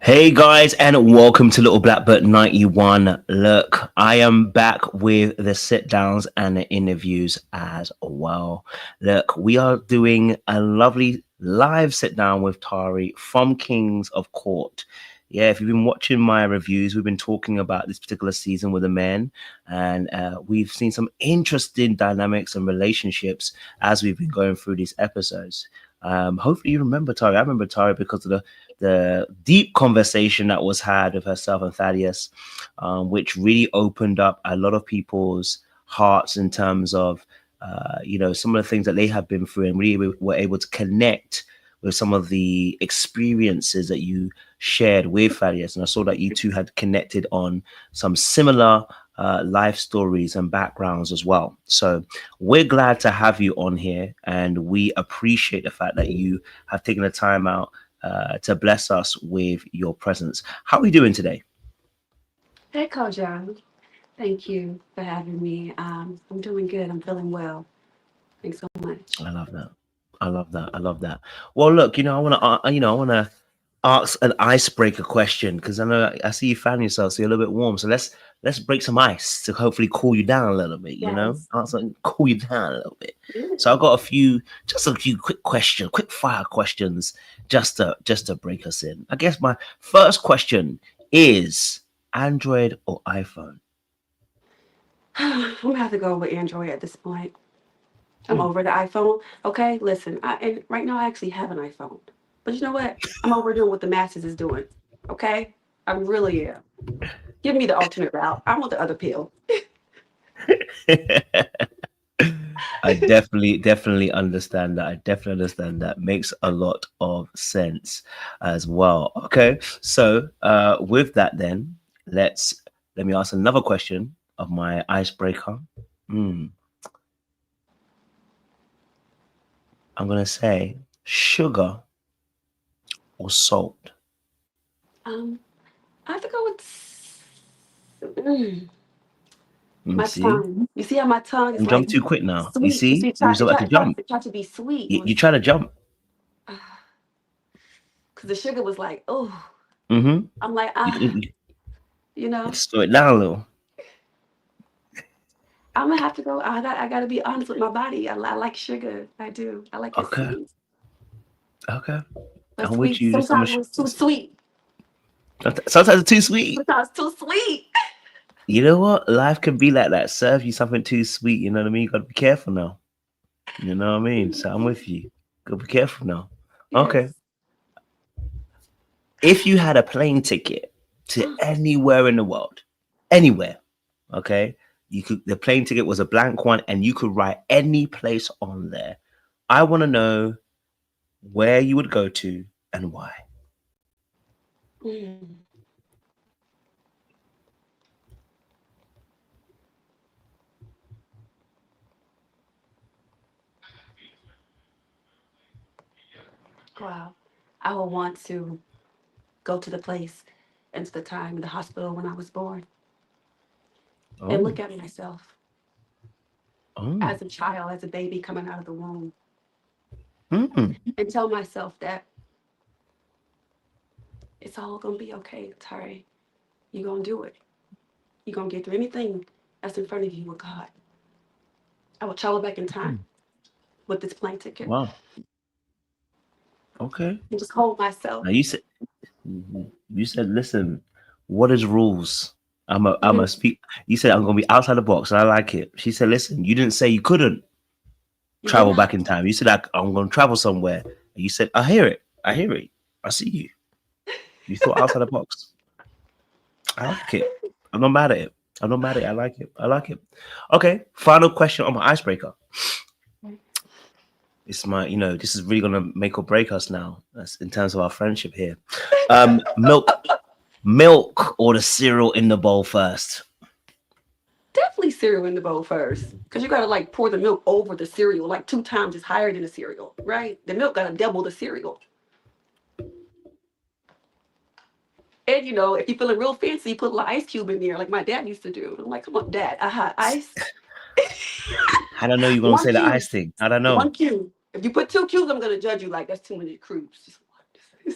Hey guys, and welcome to LITTLEBLACKBOK91. Look, I am back with the sit downs and the interviews as well. Look, we are doing a lovely live sit down with Tari from Kings of Court. Yeah, if you've been watching my reviews, we've been talking about this particular season with the men, and we've seen some interesting dynamics and relationships as we've been going through these episodes. Hopefully you remember Tari. I remember Tari because of the deep conversation that was had with herself and Thaddius, which really opened up a lot of people's hearts in terms of, some of the things that they have been through, and really were able to connect with some of the experiences that you shared with Thaddius. And I saw that you two had connected on some similar life stories and backgrounds as well. So we're glad to have you on here, and we appreciate the fact that you have taken the time out to bless us with your presence. How are we doing today? Hey, Kojan. Thank you for having me. I'm doing good. I'm feeling well. Thanks so much. I love that. I love that. I love that. Well, look, I want to, I want to ask an icebreaker question, because I know I see you fan yourself, so you're a little bit warm. So let's break some ice to hopefully cool you down a little bit. Yes. Cool you down a little bit. Yeah. So I've got just a few quick fire questions, just to break us in. I guess my first question is Android or iPhone? I'm gonna have to go with Android at this point. I'm over the iPhone. Okay, listen. And right now I actually have an iPhone, but you know what? I'm overdoing what the masses is doing. Okay, I really am. Give me the alternate route. I want the other pill. I definitely understand that. I definitely understand that. Makes a lot of sense as well. Okay, so with that, then let me ask another question of my icebreaker. I'm gonna say sugar or salt. Um, I have to go with my See, tongue. You see how my tongue is you jump like too quick now. You sweet? You see, see, you was about to jump. it tried to be sweet. You try to jump. Because the sugar was like, oh, Mm-hmm. I'm like, You you know, slow it down a little. I'm gonna have to go. I gotta be honest with my body. I like sugar. I do. I like it Okay. sweet. Okay. But I'm with sweet, you. This sometimes it was too sweet. sometimes it's too sweet. Sometimes too sweet. You know what? Life can be like that. Serve you something too sweet. You know what I mean? You gotta be careful now. You know what I mean? So I'm with you. Gotta be careful now. Okay. Yes. If you had a plane ticket to anywhere in the world, anywhere, okay, the plane ticket was a blank one, and you could write any place on there. I want to know where you would go to and why. Mm. Wow. I would want to go to the place and to the time in the hospital when I was born and Oh, look at myself oh, as a child, as a baby coming out of the womb, mm, and tell myself that it's all gonna be okay, Tari. You're gonna do it. You're gonna get through anything that's in front of you with God. I will travel back in time with this plane ticket wow. Okay. and just hold myself. Now you said, listen, what is rules? I'm a Mhm. speak. You said I'm gonna be outside the box, and I like it. She said, listen, you didn't say you couldn't You did travel not. back in time. You said I'm gonna travel somewhere. And you said, I hear it. I hear it. I see you. You thought outside the box. I like it. I'm not mad at it. I'm not mad at it. I like it. I like it. Okay. Final question on my icebreaker. It's my, this is really gonna make or break us now. That's in terms of our friendship here. Milk or the cereal in the bowl first? Definitely cereal in the bowl first. Because you gotta like pour the milk over the cereal, like 2 times it's higher than the cereal, right? The milk gotta double the cereal. And if you're feeling real fancy, you put a little ice cube in there, like my dad used to do. I'm like, come on, dad, ice. I don't know you're gonna One say the cube. ice thing. I don't know. One cube. If you put 2 cubes, I'm gonna judge you like that's too many cubes. Just one.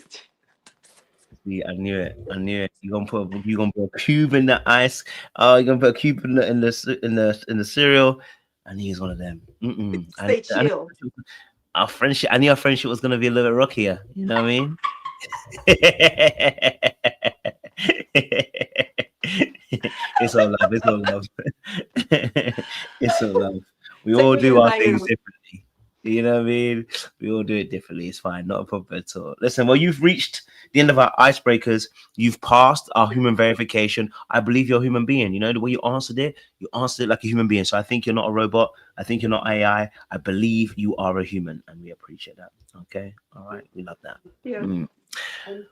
See, I knew it. I knew it. You gonna put a cube in the ice. Oh, you're gonna put a cube in the cereal. I knew he's one of them. Stay chill. Our friendship. I knew our friendship was gonna be a little bit rockier. You know what I mean? It's all love. It's all love. It's all love. We Take all me do as our I things am. differently. You know what I mean? We all do it differently. It's fine. Not a problem at all. Listen, well, you've reached the end of our icebreakers. You've passed our human verification. I believe you're a human being. You know, the way you answered it like a human being. So I think you're not a robot. I think you're not AI. I believe you are a human, and we appreciate that. Okay. All right. We love that. Yeah.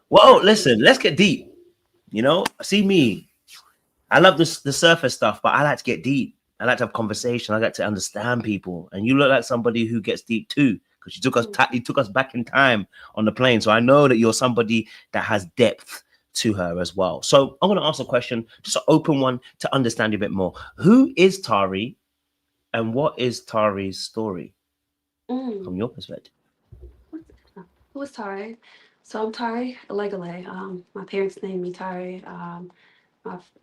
Well, listen, let's get deep. You know, see me. I love this the surface stuff, but I like to get deep. I like to have conversation. I like to understand people. And you look like somebody who gets deep too, because you took us back in time on the plane. So I know that you're somebody that has depth to her as well. So I'm going to ask a question, just an open one to understand you a bit more. Who is Tari, and what is Tari's story Mm. from your perspective? Who is Tari? So I'm Tari Legale. My parents named me Tari.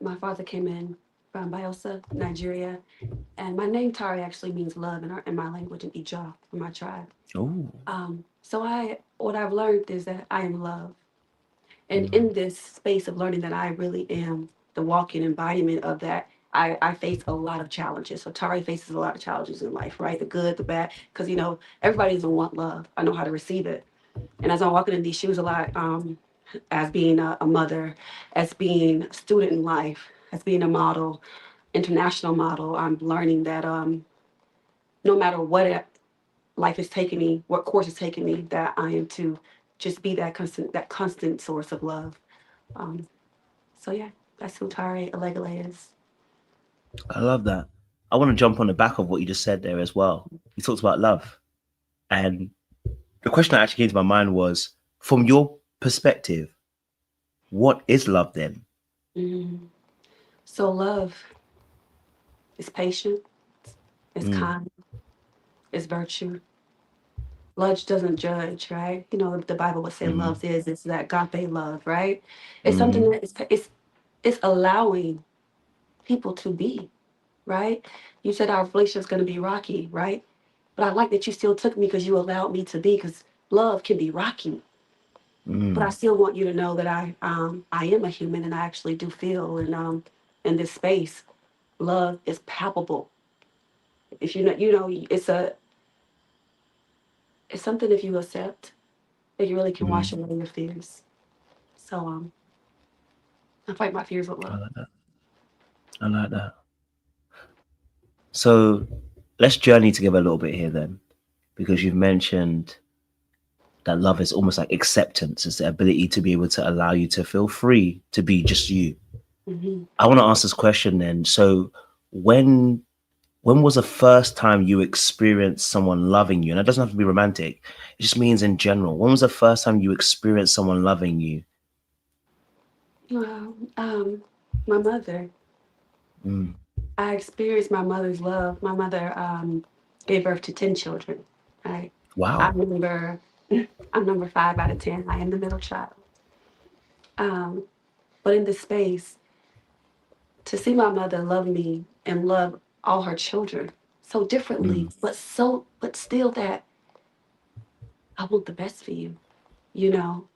My father came in from Bayelsa, Nigeria, and my name Tari actually means love in my language in Ija, in my tribe. Oh, So what I've learned is that I am love, and mm, in this space of learning that I really am the walking embodiment of that. I face a lot of challenges. So Tari faces a lot of challenges in life, right? The good, the bad, because everybody doesn't want love. I know how to receive it, and as I'm walking in these shoes a lot, as being a mother, as being a student in life, as being a model, international model, I'm learning that no matter life is taking me, what course is taking me, that I am to just be that constant source of love. Um, so yeah, that's who Tari Alegale is. I love that. I want to jump on the back of what you just said there as well. You talked about love. And the question that actually came to my mind was, from your perspective, what is love then? Mhm. So love is patient, is Mm, kind, is virtue. Love doesn't judge, right? The Bible would say mm, love is it's that agape love, right? It's something mm, that it's allowing people to be, right? You said our relationship's going to be rocky, right? But I like that you still took me because you allowed me to be, because love can be rocky. But I mm, still want you to know that I am a human, and I actually do feel, and in this space, love is palpable. If it's something, if you accept, that you really can wash mm. away your fears. So I fight my fears with I love. like that. I like that. So let's journey together a little bit here then, because you've mentioned that love is almost like acceptance. It's the ability to be able to allow you to feel free to be just you. Hmm. I want to ask this question then. So when when was the first time you experienced someone loving you? And it doesn't have to be romantic. It just means in general. When was the first time you experienced someone loving you? Well, my mother. Mm. I experienced my mother's love. My mother gave birth to 10 children. Right. I'm Wow. number I'm number 5 out of 10. I am the middle child. Um, but in this space, to see my mother love me and love all her children so differently, Mm. but still that I want the best for you. You know.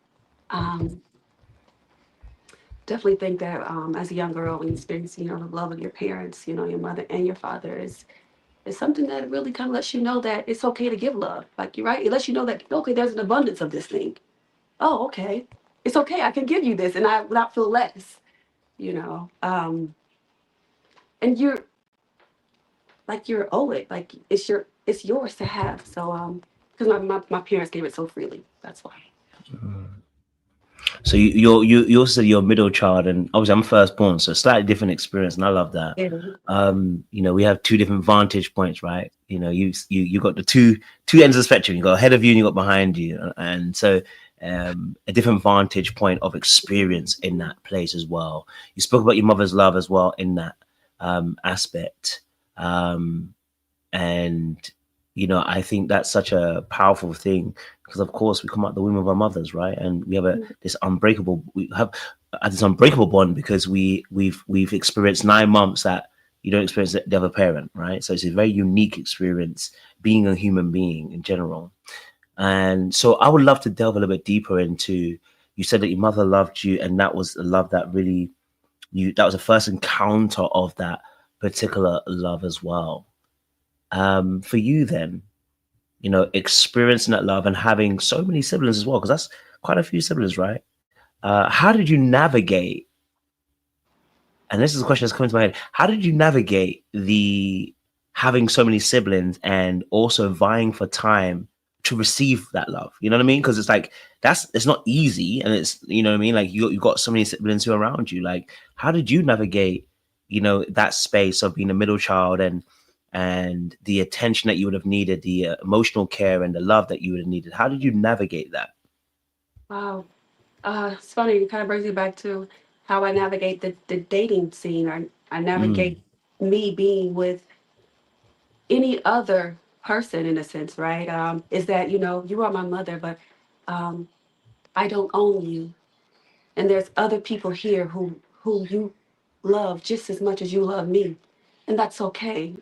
Um, Definitely think that as a young girl, when you experience, the love of your parents, your mother and your father is something that really kind of lets you know that it's okay to give love. Like you're right, it lets you know that okay, there's an abundance of this thing. Oh, okay, it's okay. I can give you this, and I without feel less. You know, and you're owe it. Like it's yours to have. So because my parents gave it so freely. That's why. So you also said you're a middle child, and obviously I'm firstborn, so slightly different experience, and I love that. Yeah. We have two different vantage points, right? You got the two ends of the spectrum. You got ahead of you and you got behind you, and so a different vantage point of experience in that place as well. You spoke about your mother's love as well in that aspect, and I think that's such a powerful thing because, of course, we come out the womb of our mothers, right? And we have this unbreakable bond because we've experienced 9 months that you don't experience the other parent, right? So it's a very unique experience being a human being in general. And so I would love to delve a little bit deeper into. You said that your mother loved you, and that was a love that really that was the first encounter of that particular love as well. For you, then, experiencing that love and having so many siblings as well, because that's quite a few siblings, right? How did you navigate? And this is a question that's coming to my head. How did you navigate the having so many siblings and also vying for time to receive that love? You know what I mean? Because it's like it's not easy, and it's what I mean. Like you got so many siblings who are around you. Like, how did you navigate? That space of being a middle child and the attention that you would have needed, the emotional care and the love that you would have needed. How did you navigate that? Wow. It's funny. It kind of brings me back to how I navigate the dating scene. I navigate Mm, me being with any other person in a sense, right? Is that, you are my mother, but um, I don't own you. And there's other people here who you love just as much as you love me. And that's okay.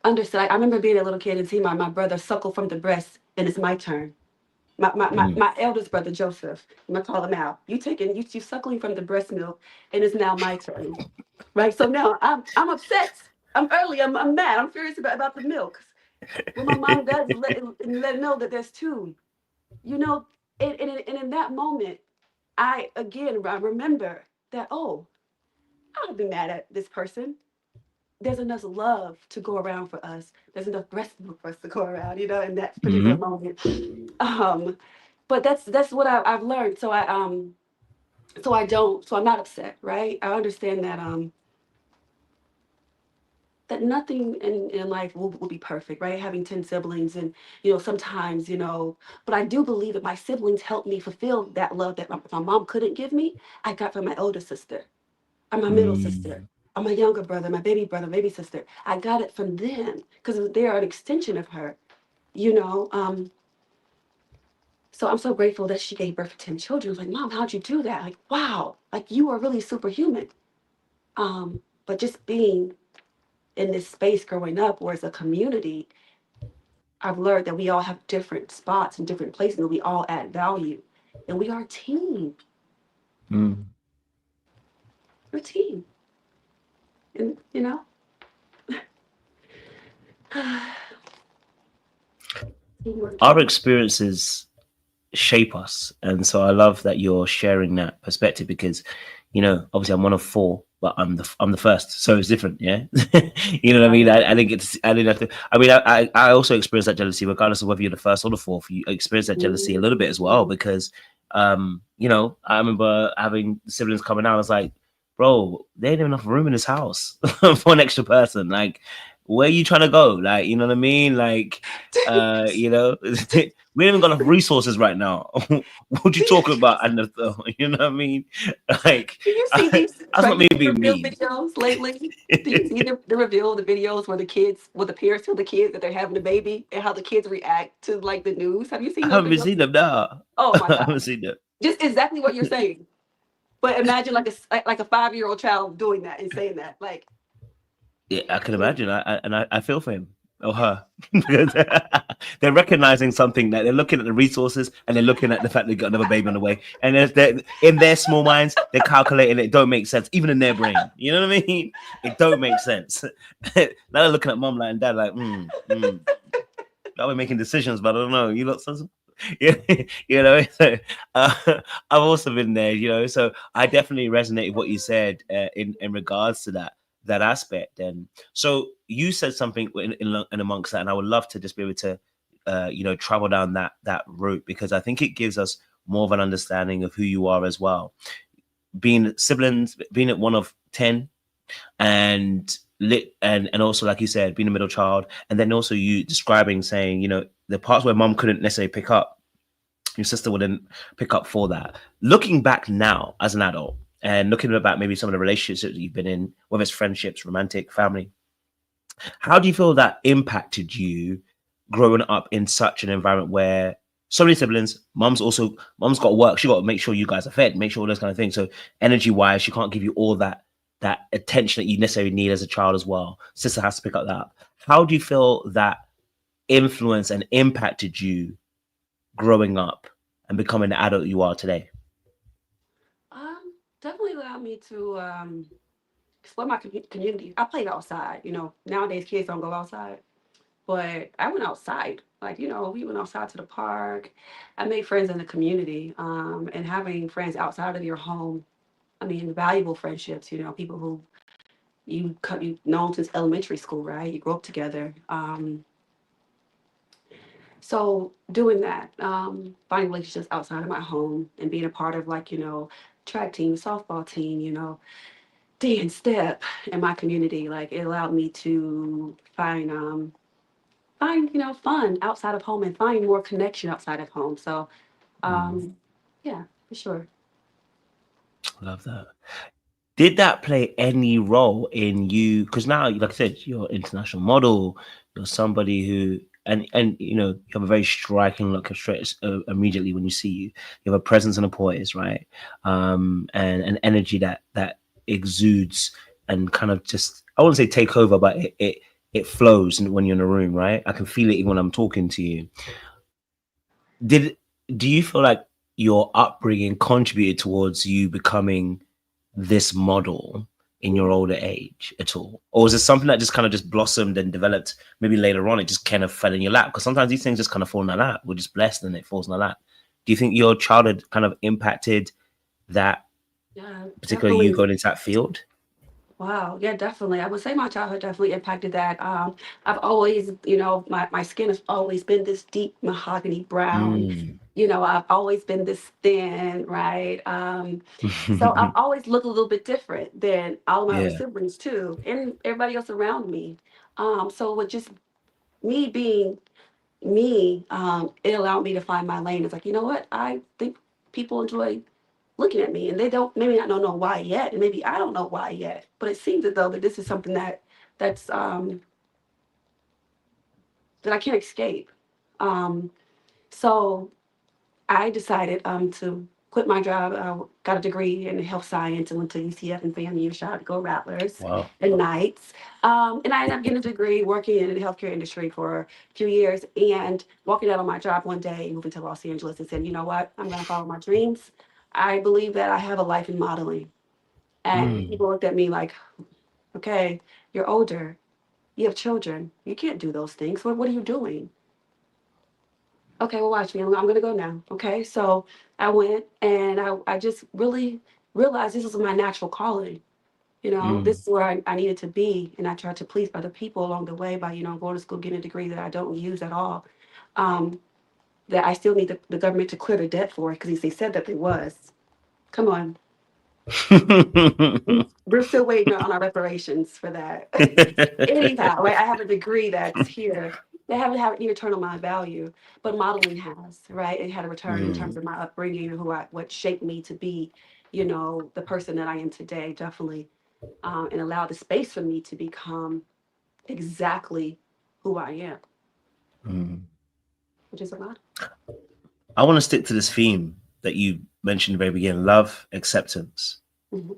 Understood. I remember being a little kid and seeing my brother suckle from the breast, and it's my turn. mm, My eldest brother Joseph, I'm gonna call him out. You suckling from the breast milk, and it's now my turn, right? So now I'm upset. I'm mad. I'm furious about the milk. When my mom does let know that there's two, you know, and in that moment, I remember that, oh, I don't be mad at this person. There's enough love to go around for us. There's enough breast milk for us to go around, in that particular mm, moment. Um, but that's what I've learned. So I'm not upset, right? I understand that nothing in life will be perfect, right? Having 10 siblings and sometimes, but I do believe that my siblings helped me fulfill that love that my mom couldn't give me. I got from my older sister. I'm my middle sister. mm, I'm my younger brother, baby sister. I got it from them because they are an extension of her, you know. So I'm so grateful that she gave birth to 10 children. I was like, Mom, how'd you do that? Like, wow, like you are really superhuman. But just being in this space growing up where it's a community, I've learned that we all have different spots and different places and we all add value. And we are a team. mm. We're a team. And teamwork. Our experiences shape us, and so I love that you're sharing that perspective because, obviously I'm one of four, but I'm the first, so it's different, yeah. You know what I mean? I didn't get to. I didn't have to. I mean, I also experienced that jealousy, regardless of whether you're the first or the fourth. You experience that jealousy a little bit as well Mhm. because, I remember having siblings coming out. I was like, bro, there ain't enough room in this house for an extra person. Like, where are you trying to go? Like, you know what I mean? Like, we ain't even got enough resources right now. What you talking about? And you know what I mean? Like, Do you see these that's not me pregnancy being reveal mean. videos lately? Do you see the videos where the parents tell the kids that they're having a baby and how the kids react to like the news? Have you I seen those haven't videos? seen them now. Oh my I God. haven't seen them. Just exactly what you're saying. But imagine like a 5-year-old child doing that and saying that. Like, Yeah, I can imagine. I feel for him or her because they're recognizing something that they're looking at the resources and they're looking at the fact they've got another baby on the way, and they're in their small minds they're calculating it don't make sense even in their brain. You know what I mean? It don't make sense. Now they're looking at mom like and dad like, I'll be making decisions, but I don't know. You lot, yeah, So uh, I've also been there, So I definitely resonate with what you said in regards to that aspect. And so you said something in amongst that, and I would love to just be able to, travel down that route because I think it gives us more of an understanding of who you are as well. Being siblings, being at one of 10, and lit and also like you said being a middle child, and then also you describing saying the parts where mom couldn't necessarily pick up, your sister wouldn't pick up for that. Looking back now as an adult and looking about maybe some of the relationships that you've been in, whether it's friendships, romantic, family, how do you feel that impacted you growing up in such an environment where so many siblings, mom's got to work, she got to make sure you guys are fed, make sure all those kind of things. So energy wise, she can't give you all that attention that you necessarily need as a child as well. Sister has to pick up that up. How do you feel that influenced and impacted you growing up and becoming the adult you are today? Definitely allowed me to explore my community. I played outside. Nowadays kids don't go outside, but I went outside. Like, we went outside to the park. I made friends in the community, and having friends outside of your home. I mean, valuable friendships. People who you've known since elementary school, right? You grew up together. So doing that, finding relationships outside of my home and being a part of, like, track team, softball team, dance step in my community, like, it allowed me to find fun outside of home and find more connection outside of home. So yeah, for sure. Love that. Did that play any role in you? Because now, like I said, you're an international model. You're somebody who, and you have a very striking look straight immediately when you see you. You have a presence and a poise, right? And an energy that exudes and kind of just, I wouldn't say take over, but it flows when you're in a room, right? I can feel it even when I'm talking to you. Did do you feel like your upbringing contributed towards you becoming this model in your older age at all? Or was it something that just kind of just blossomed and developed maybe later on? It just kind of fell in your lap? Because sometimes these things just kind of fall in our lap. We're just blessed and it falls in our lap. Do you think your childhood kind of impacted that Yeah, particular you definitely. going into that field? Wow. Yeah, definitely. I would say my childhood definitely impacted that. I've always, my skin has always been this deep mahogany brown. Mm. I've always been this thin, right? So I've always looked a little bit different than all of my other Yeah. siblings too, and everybody else around me. So with just me being me, it allowed me to find my lane. It's like, you know what? I think people enjoy looking at me, and they don't, maybe I don't know why yet, and maybe I don't know why yet, but it seems as though that this is something that's that I can't escape. Um, so I decided to quit my job. I got a degree in health science and went to UCF and FAMU. Shout out to Go Rattlers Wow. and Knights. And I ended up getting a degree working in the healthcare industry for a few years and walking out on my job one day, moving to Los Angeles and saying, you know what, I'm going to follow my dreams. I believe that I have a life in modeling. And Mm. people looked at me like, okay, you're older, you have children, you can't do those things. What are you doing? Okay, well, watch me. I'm going to go now. Okay, so I went and I just really realized this was my natural calling. Mm. This is where I needed to be. And I tried to please other people along the way by, going to school, getting a degree that I don't use at all. Um, that I still need the government to clear the debt for because they said that it was. Come on. We're still waiting on our reparations for that. Anyhow, right? I have a degree that's here. They haven't had any return on my value, but modeling has, right? It had a return in terms Mm. of my upbringing and what shaped me to be, the person that I am today, definitely, and allowed the space for me to become exactly who I am, Mm. which is a lot. I want to stick to this theme that you mentioned at the very beginning, love, acceptance. Mhm.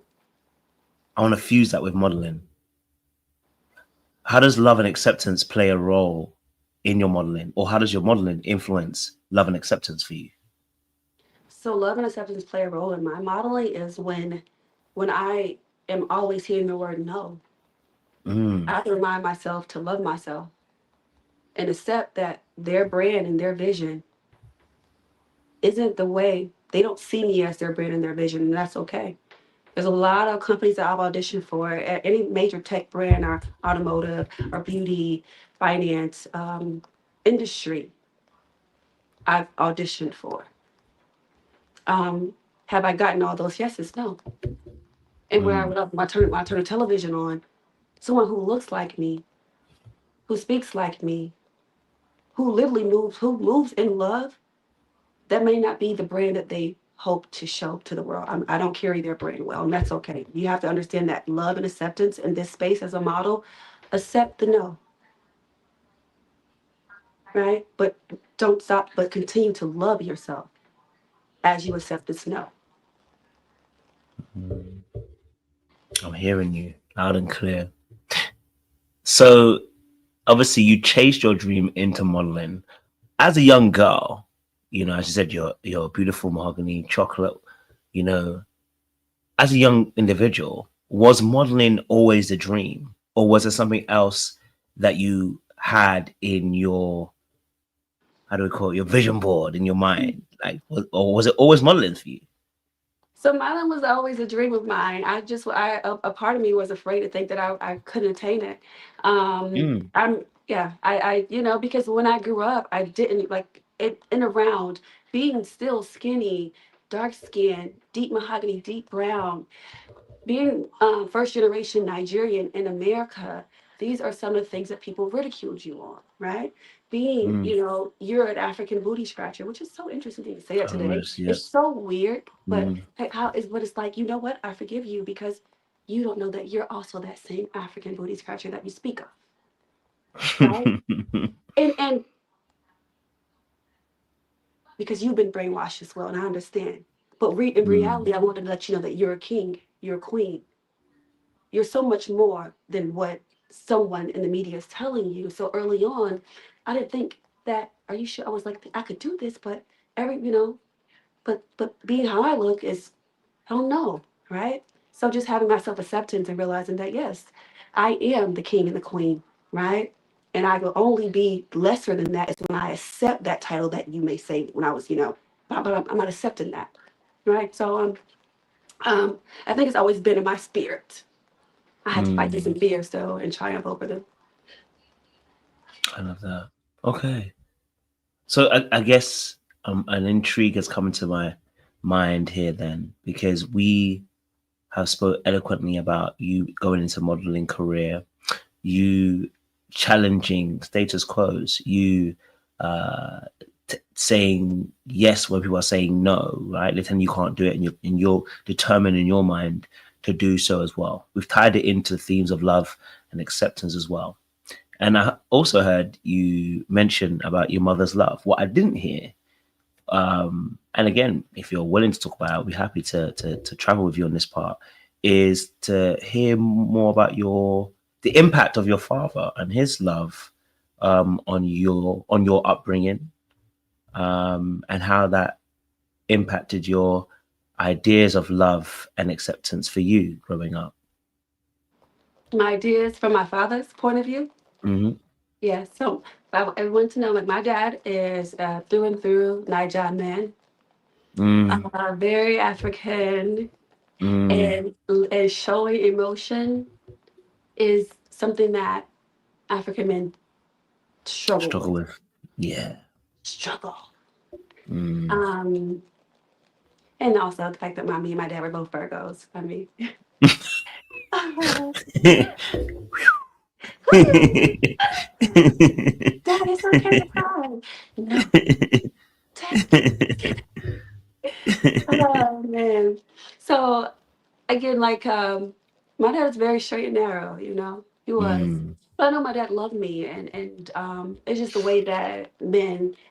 I want to fuse that with modeling. How does love and acceptance play a role in your modeling, or how does your modeling influence love and acceptance for you? So love and acceptance play a role in my modeling is when I am always hearing the word no. I Mm. have to remind myself to love myself and accept that their brand and their vision isn't the way. They don't see me as their brand and their vision, and that's okay. There's a lot of companies that I've auditioned for, any major tech brand or automotive or beauty, finance, industry I've auditioned for. Have I gotten all those yeses? No. And when I Mm. went up, when I turn the television on, someone who looks like me, who speaks like me, who moves in love, that may not be the brand that they hope to show to the world. I don't carry their brand well, and that's okay. You have to understand that love and acceptance in this space as a model, accept the no. right? But don't stop, but continue to love yourself as you accept this no. I'm hearing you loud and clear. So obviously you chased your dream into modeling as a young girl. You know, as you said, you're beautiful mahogany chocolate. You know, as a young individual, was modeling always a dream, or was there something else that you had in your, how do we call it, your vision board in your mind? Like, or was it always modeling for you? So modeling was always a dream of mine. A part of me was afraid to think that I couldn't attain it. Mm, Because when I grew up, I didn't like it in around being still skinny, dark skin, deep mahogany, deep brown, being first generation Nigerian in America. These are some of the things that people ridiculed you on, right? Being, mm, you're an African booty scratcher, which is so interesting to say that today. almost, It's yes. so weird, but Mm. how is what it's like, you know what? I forgive you because you don't know that you're also that same African booty scratcher that you speak of, right? And because you've been brainwashed as well, and I understand. But in Mm, reality, I wanted to let you know that you're a king, you're a queen, you're so much more than what someone in the media is telling you. So early on, I didn't think that, are you sure? I was like, I could do this, but but being how I look is, I don't know, right? So just having my self acceptance and realizing that yes, I am the king and the queen, right? And I will only be lesser than that is when I accept that title that you may say when I was, but I'm not accepting that, right? So I think it's always been in my spirit. I had to fight this mm. in fear still and triumph over them. I love that. Okay. So I guess an intrigue has come into my mind here then, because we have spoke eloquently about you going into modeling career, you challenging status quos, you uh, saying yes when people are saying no, right? They're telling you can't do it, and you're determined in your mind to do so as well. We've tied it into themes of love and acceptance as well. And I also heard you mention about your mother's love. What I didn't hear, and again, if you're willing to talk about it, I'll be happy to travel with you on this part, is to hear more about the impact of your father and his love on your upbringing, and how that impacted your ideas of love and acceptance for you growing up. My ideas from my father's point of view. Hmm. Yeah, so if I want everyone to know, like my dad is through and through Niger man, Mm, very African, mm. and showing emotion is something that African men struggle Struggle with. with, yeah. Struggle. Mm. Um, and also the fact that me and my dad were both Virgos. I mean, Dad, it's okay to cry. No, Dad. Oh man. So again, like my dad was very straight and narrow, he was. Mm, But I know my dad loved me, and it's just the way that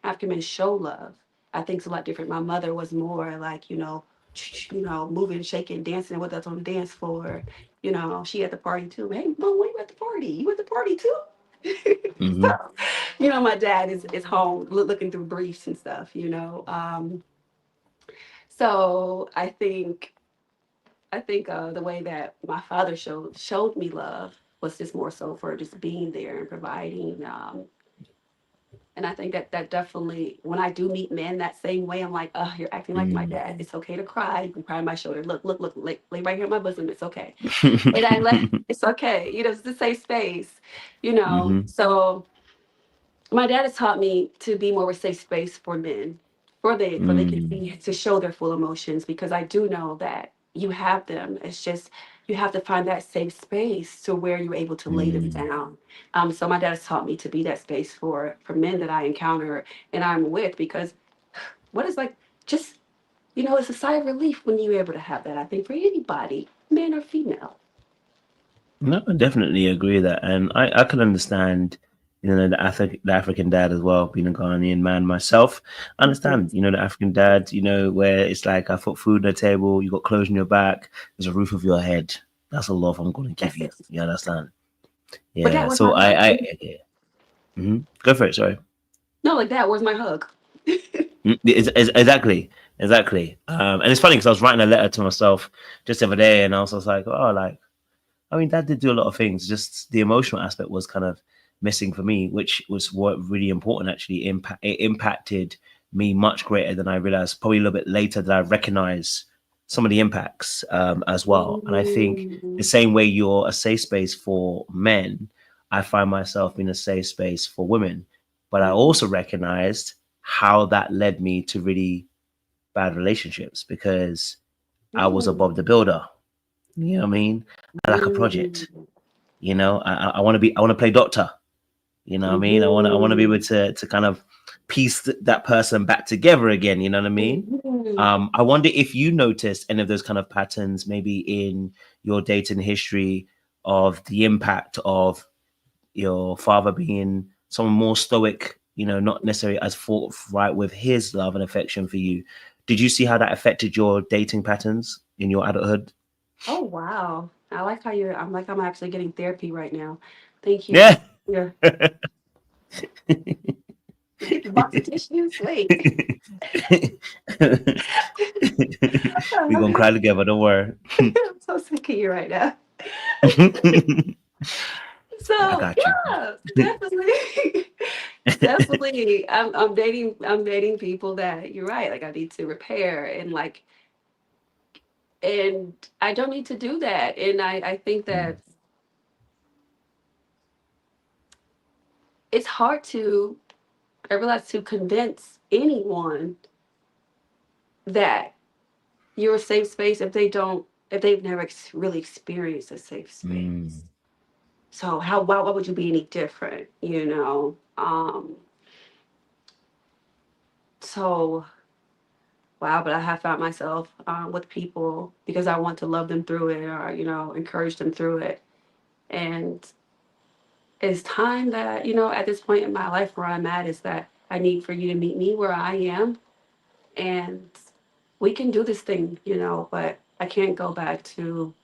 African men show love. I think it's a lot different. My mother was more like, moving, shaking, dancing with us on the dance floor. She at the party too. Hey, mom, why you at the party? You at the party too? hmm. So, my dad is home looking through briefs and stuff. So I think the way that my father showed me love was just more so for just being there and providing. And I think that definitely, when I do meet men that same way, I'm like, oh, you're acting like my Mm. dad. It's okay to cry. You can cry on my shoulder. Look, lay right here in my bosom. It's okay. And it's okay. It's a safe space. Hmm. So my dad has taught me to be more of a safe space for men, for they can Mm. be to show their full emotions, because I do know that you have them. It's just you have to find that safe space to where you're able to lay them Mm. down. So my dad has taught me to be that space for men that I encounter and I'm with, because what is like just it's a sigh of relief when you're able to have that. I think for anybody, man or female. No, I definitely agree with that, and I can understand. the African dad as well, being a Ghanaian man myself. I understand, the African dad, where it's like I put food on the table, you got clothes on your back, there's a roof over your head. That's a love I'm going to give That's you. it. You understand? But that Yeah. was So my hug. go for it. Sorry. No, like that was my hug. Exactly. And it's funny because I was writing a letter to myself just the other day, and I was like, oh, like, I mean, Dad did do a lot of things. Just the emotional aspect was kind of missing for me, which was what really important. Actually, it impacted me much greater than I realized. Probably a little bit later that I recognize some of the impacts as well. And I think the Mm, same way you're a safe space for men, I find myself in a safe space for women. But I mm, also recognized how that led me to really bad relationships because I was mm, above the builder. You know what I mean? I like a project. mm, I want to be. I want to play doctor. You know what I mean? I want to be able mhm, to kind of piece that person back together again. You know what I mean? mhm. I wonder if you noticed any of those kind of patterns, maybe in your dating history, of the impact of your father being someone more stoic. Not necessarily as forthright with his love and affection for you. Did you see how that affected your dating patterns in your adulthood? Oh wow. I like how you're I'm like I'm actually getting therapy right now. Thank you. Yeah. Yeah. Get the box of tissues. Wait. We're gonna cry together, don't worry. I'm so sick of you right now. I So got you. yeah, definitely. Definitely. I'm dating people that you're right, like I need to repair and I don't need to do that. And I think Mm, that it's hard to I realize to convince anyone that you're a safe space if they've never really experienced a safe space. mm, So why would you be any different, so wow, but I have found myself with people because I want to love them through it or encourage them through it. And it's time that at this point in my life where I'm at is that I need for you to meet me where I am, and we can do this thing, but I can't go back to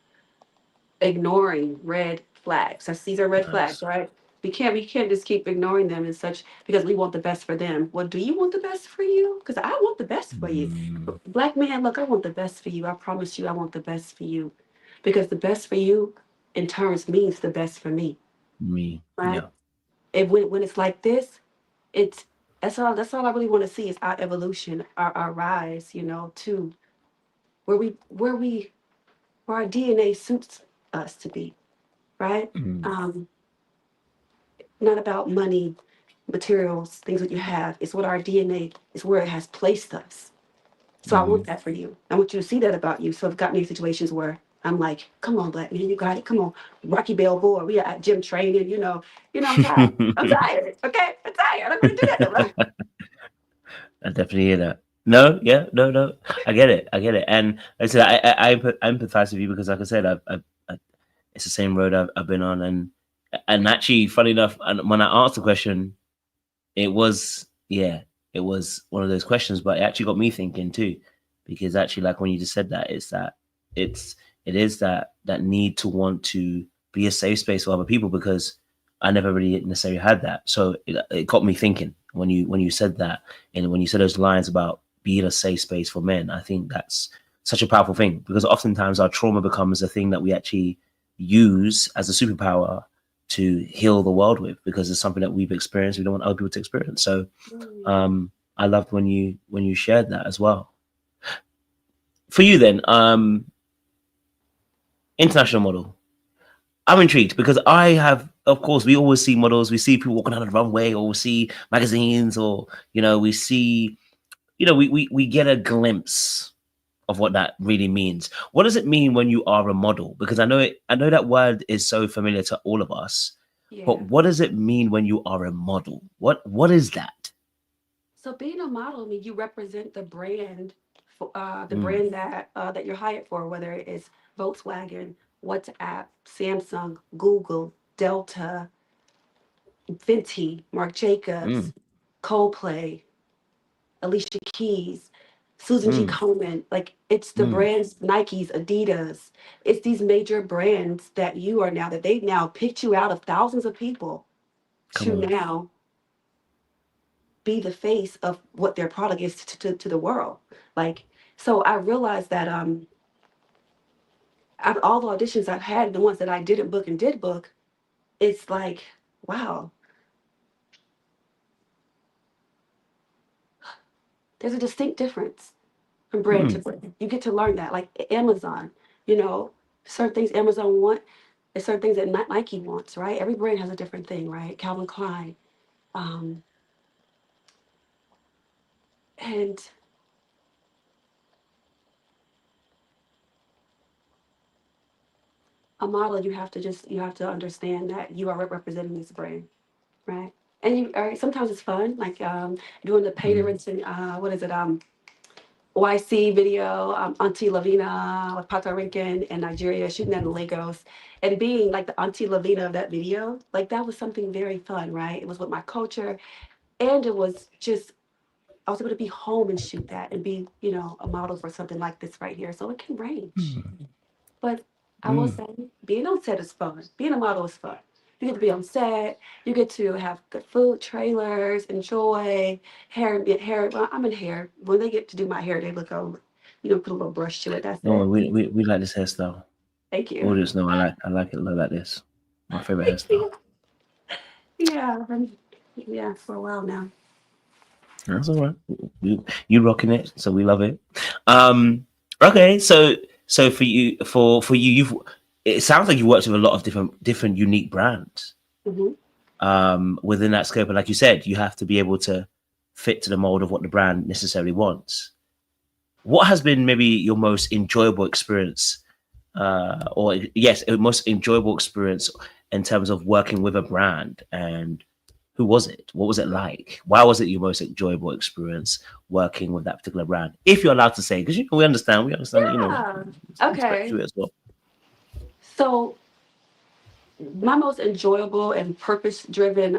ignoring red flags. These are red flags, nice. right? We can't just keep ignoring them and such because we want the best for them. Well, do you want the best for you? Because I want the best for you. Mm, Black man, look, I want the best for you. I promise you, I want the best for you. Because the best for you in turns means the best for me. me. Right? Yeah. And when it's like this, it's that's all I really want to see is our evolution, our rise, to where our DNA suits us to be, right? Mm, Not about money, materials, things that you have. It's what our DNA is where it has placed us. So I want mm. that for you. I want you to see that about you. So I've gotten in situations where I'm like, come on, black man, you got it. Come on, Rocky Balboa. We are at gym training. I'm tired. I'm tired. Okay, I'm tired. I'm gonna do that no more. I definitely hear that. No, yeah, no, no. I get it. I get it. And like I said, I empathize with you because, like I said, it's the same road I've been on, and actually, funny enough, and when I asked the question, it was it was one of those questions, but it actually got me thinking too, because actually, like when you just said that, it's it is that need to want to be a safe space for other people because I never really necessarily had that. So it got me thinking when you said that, and when you said those lines about being a safe space for men. I think that's such a powerful thing because oftentimes our trauma becomes a thing that we actually use as a superpower to heal the world with because it's something that we've experienced we don't want other people to experience. So Mm. I loved when you shared that as well. For you then, international model. I'm intrigued because I have, of course, we always see models. We see people walking down the runway, or we see magazines, or we see, we get a glimpse of what that really means. What does it mean when you are a model? Because I know that word is so familiar to all of us, but Yeah. what does it mean when you are a model? What is that? So being a model, I mean, you represent the Mm, brand that you're hired for, whether it is Volkswagen, WhatsApp, Samsung, Google, Delta, Fenty, Marc Jacobs, Mm, Coldplay, Alicia Keys, Susan G. mm, Komen. Like it's the mm. brands, Nikes, Adidas. It's these major brands that you are now, that they've now picked you out of thousands of people Come to on. now be the face of what their product is to the world. Like, so I realized that out of all the auditions I've had, the ones that I didn't book and did book, it's like, wow, there's a distinct difference from brand to Mm, brand. You get to learn that. Like Amazon, you know, certain things Amazon want, and certain things that Nike wants, right? Every brand has a different thing, right? Calvin Klein. Um, and a model, you have to understand that you are representing this brand, right? And you, all right, sometimes it's fun, like doing the mm. painters and what is it? YC video, Auntie Lavina, like Puerto Rican and Nigeria, shooting that in Lagos, and being like the Auntie Lavina of that video, like that was something very fun, right? It was with my culture, and it was just I was able to be home and shoot that and be, you know, a model for something like this right here. So it can range. Mm, But I will mm. say, being on set is fun. Being a model is fun. You get to be on set. You get to have good food, trailers, enjoy hair. Well, I'm in hair. When they get to do my hair, they look over, you know, put a little brush to it. That's No, it. we like this hairstyle. Thank you. Audience know I like it like this. My favorite Thank hairstyle. you. Yeah, yeah, for a while now. That's all right. You rocking it, so we love it. Okay, so for you, you've it sounds like you worked with a lot of different unique brands. Hmm. Within that scope, and like you said, you have to be able to fit to the mold of what the brand necessarily wants. What has been maybe your most enjoyable experience, or yes, a most enjoyable experience in terms of working with a brand, and who was it? What was it like? Why was it your most enjoyable experience working with that particular brand? If you're allowed to say, because you know, we understand that, you know, Yeah. respect Okay. to it as well. So my most enjoyable and purpose-driven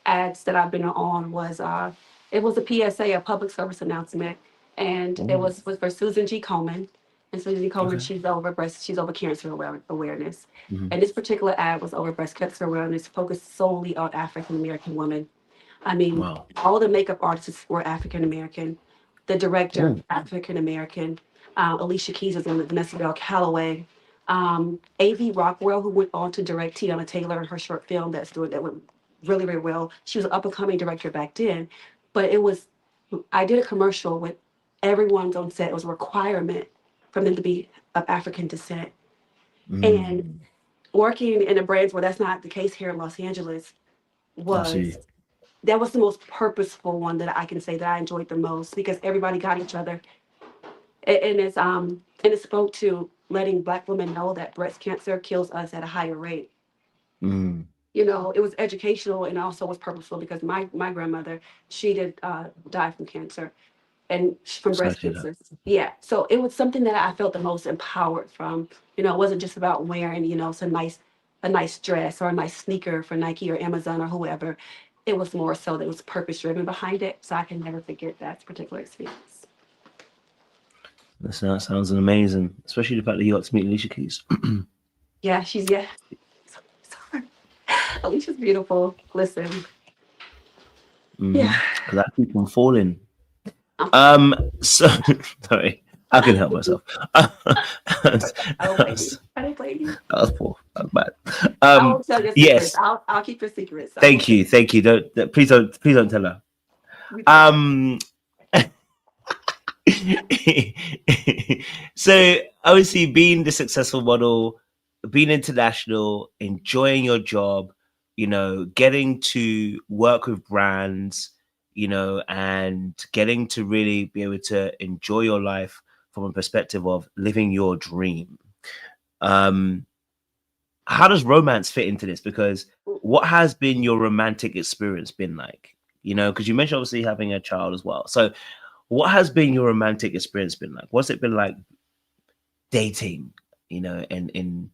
ads that I've been on was it was a PSA, a public service announcement, and it Ooh, was for Susan G. Komen. And Susan G. Komen, okay. she's over cancer awareness. Hmm. And this particular ad was over breast cancer awareness, focused solely on African American women. I mean, Wow. all the makeup artists were African American. The director, Ooh, African American. Alicia Keys was in it, Vanessa Bell Calloway. A.V. Rockwell, who went on to direct Tiana Taylor in her short film that went really, really well. She was an up and coming director back then. But I did a commercial with everyone's on set. It was a requirement for them to be of African descent. And mm, working in a brands where that's not the case here in Los Angeles I see. was that was the most purposeful one that I can say that I enjoyed the most because everybody got each other. And it spoke to letting Black women know that breast cancer kills us at a higher rate. Mm, You know, it was educational and also was purposeful because my grandmother, she did die from cancer and from sorry breast to hear that. cancer. Yeah, so it was something that I felt the most empowered from. You know, it wasn't just about wearing, you know, a nice dress or a nice sneaker for Nike or Amazon or whoever. It was more so that it was purpose driven behind it. So I can never forget that particular experience. That sounds amazing, especially the fact that you got to meet Alicia Keys. Yeah. So, Alicia's beautiful. Listen, yeah. Because I keep on falling. I'm, So sorry, I can help myself. I don't blame you. I don't blame you. That was poor. That was bad. I won't tell your secrets. Yes, I'll keep your secrets. I won't thank tell you, thank you. Please don't tell her. you. Um, so obviously, being the successful model, being international, enjoying your job, you know, getting to work with brands, you know, and getting to really be able to enjoy your life from a perspective of living your dream. Um, how does romance fit into this? Because what has been your romantic experience been like? You know, because you mentioned obviously having a child as well. So, what has been your romantic experience been like? What's it been like dating? You know, and in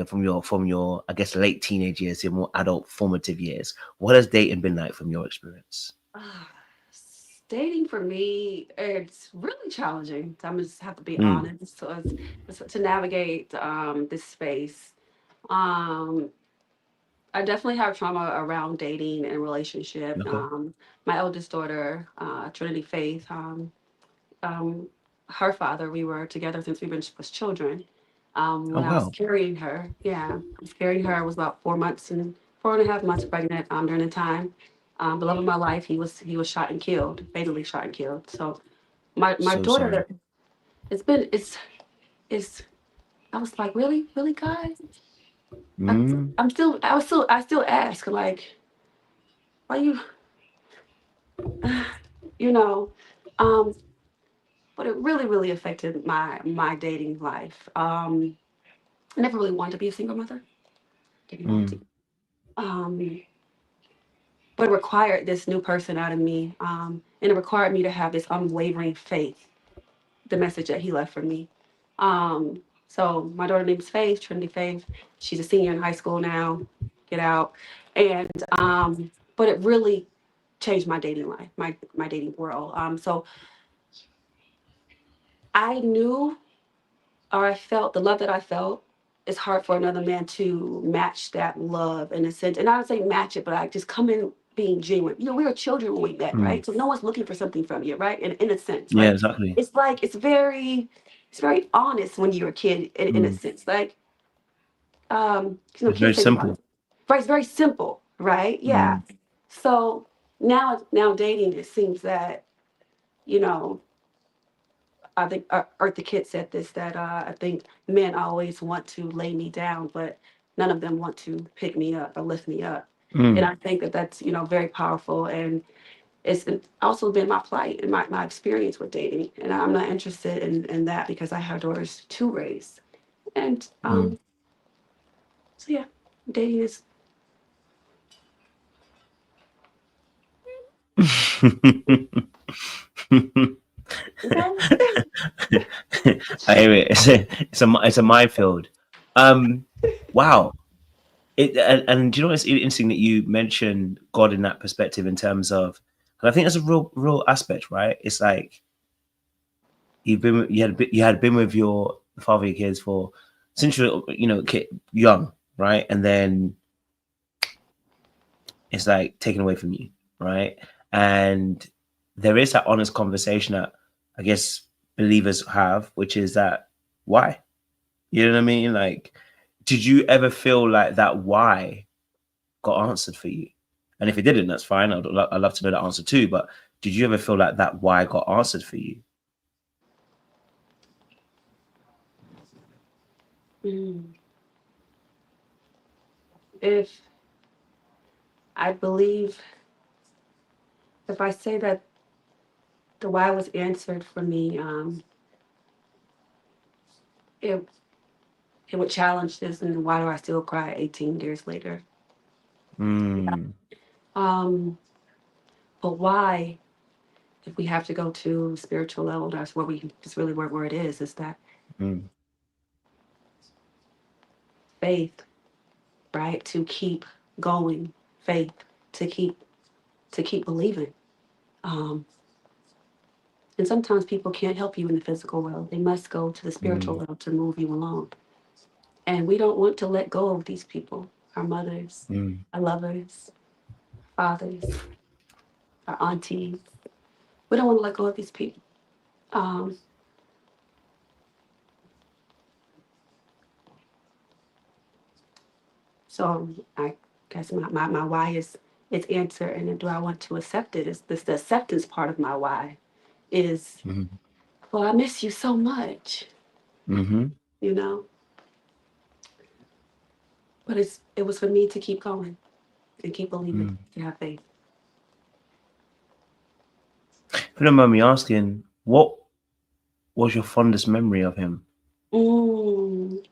from your I guess late teenage years, your more adult formative years? What has dating been like from your experience? Ah, dating for me, it's really challenging. I'm just have to be Mm, honest. So it's to navigate this space. Um, I definitely have trauma around dating and relationship. okay. My eldest daughter, Trinity Faith, um, her father, we were together since we were was children. Oh When I was wow. carrying her, yeah, I was carrying her. I was about 4 months and 4.5 months pregnant during the time. The love of my life, he was shot and killed, fatally shot and killed. So my So sorry. daughter, it's I was like, really, really, God, I, Mm, I still ask like, why you, you know, um, but it really, really affected my dating life. I never really wanted to be a single mother. Didn't want to. mm, Um, but it required this new person out of me, and it required me to have this unwavering faith. The message that he left for me. So my daughter name's Faith, Trinity Faith. She's a senior in high school now. Get out, and but it really changed my dating life, my dating world. So I knew, or I felt the love that I felt. It's hard for another man to match that love in a sense. And I don't say match it, but I just come in being genuine. We were children when we met, mm. right? So no one's looking for something from you, right? In a sense, Yeah, right? exactly. It's like it's very honest when you're a kid in a Mm. sense. Like It's very kids say simple. right, it's very simple, right? Yeah. Mm, So now dating, it seems that, you know, I think Eartha Kitt said this that I think men always want to lay me down, but none of them want to pick me up or lift me up. And mm, I think that that's very powerful, and it's also been my plight and my experience with dating. And I'm not interested in that because I have daughters to raise. And mm. so yeah, dating is okay. I hear it. It's a minefield. Um, wow. And do you know it's interesting that you mentioned God in that perspective in terms of, and I think that's a real aspect, right? It's like you had been with your the father of your kids for since you're young, right? And then it's like taken away from you, right? And there is that honest conversation that I guess believers have, which is that why? You know what I mean? Like, did you ever feel like that why got answered for you? And if it didn't, that's fine. I'd love to know that answer too. But did you ever feel like that why got answered for you? Mm. If I believe, if I say that the why was answered for me, it it would challenge this, and why do I still cry 18 years later? Mm, Um, but why, if we have to go to spiritual level, that's where we just really where it is that mm, faith, right? To keep going, faith to keep believing. Um, and sometimes people can't help you in the physical world. They must go to the spiritual mm, world to move you along. And we don't want to let go of these people, our mothers, mm, our lovers, fathers, our aunties. We don't want to let go of these people. Um, so I guess my why is its answer, and then do I want to accept it? Is this the acceptance part of my why? Is, mm, well, I miss you so much, mm-hmm, you know. But it was for me to keep going and keep believing, mm. to have faith. If you don't mind me asking, what was your fondest memory of him? Mm.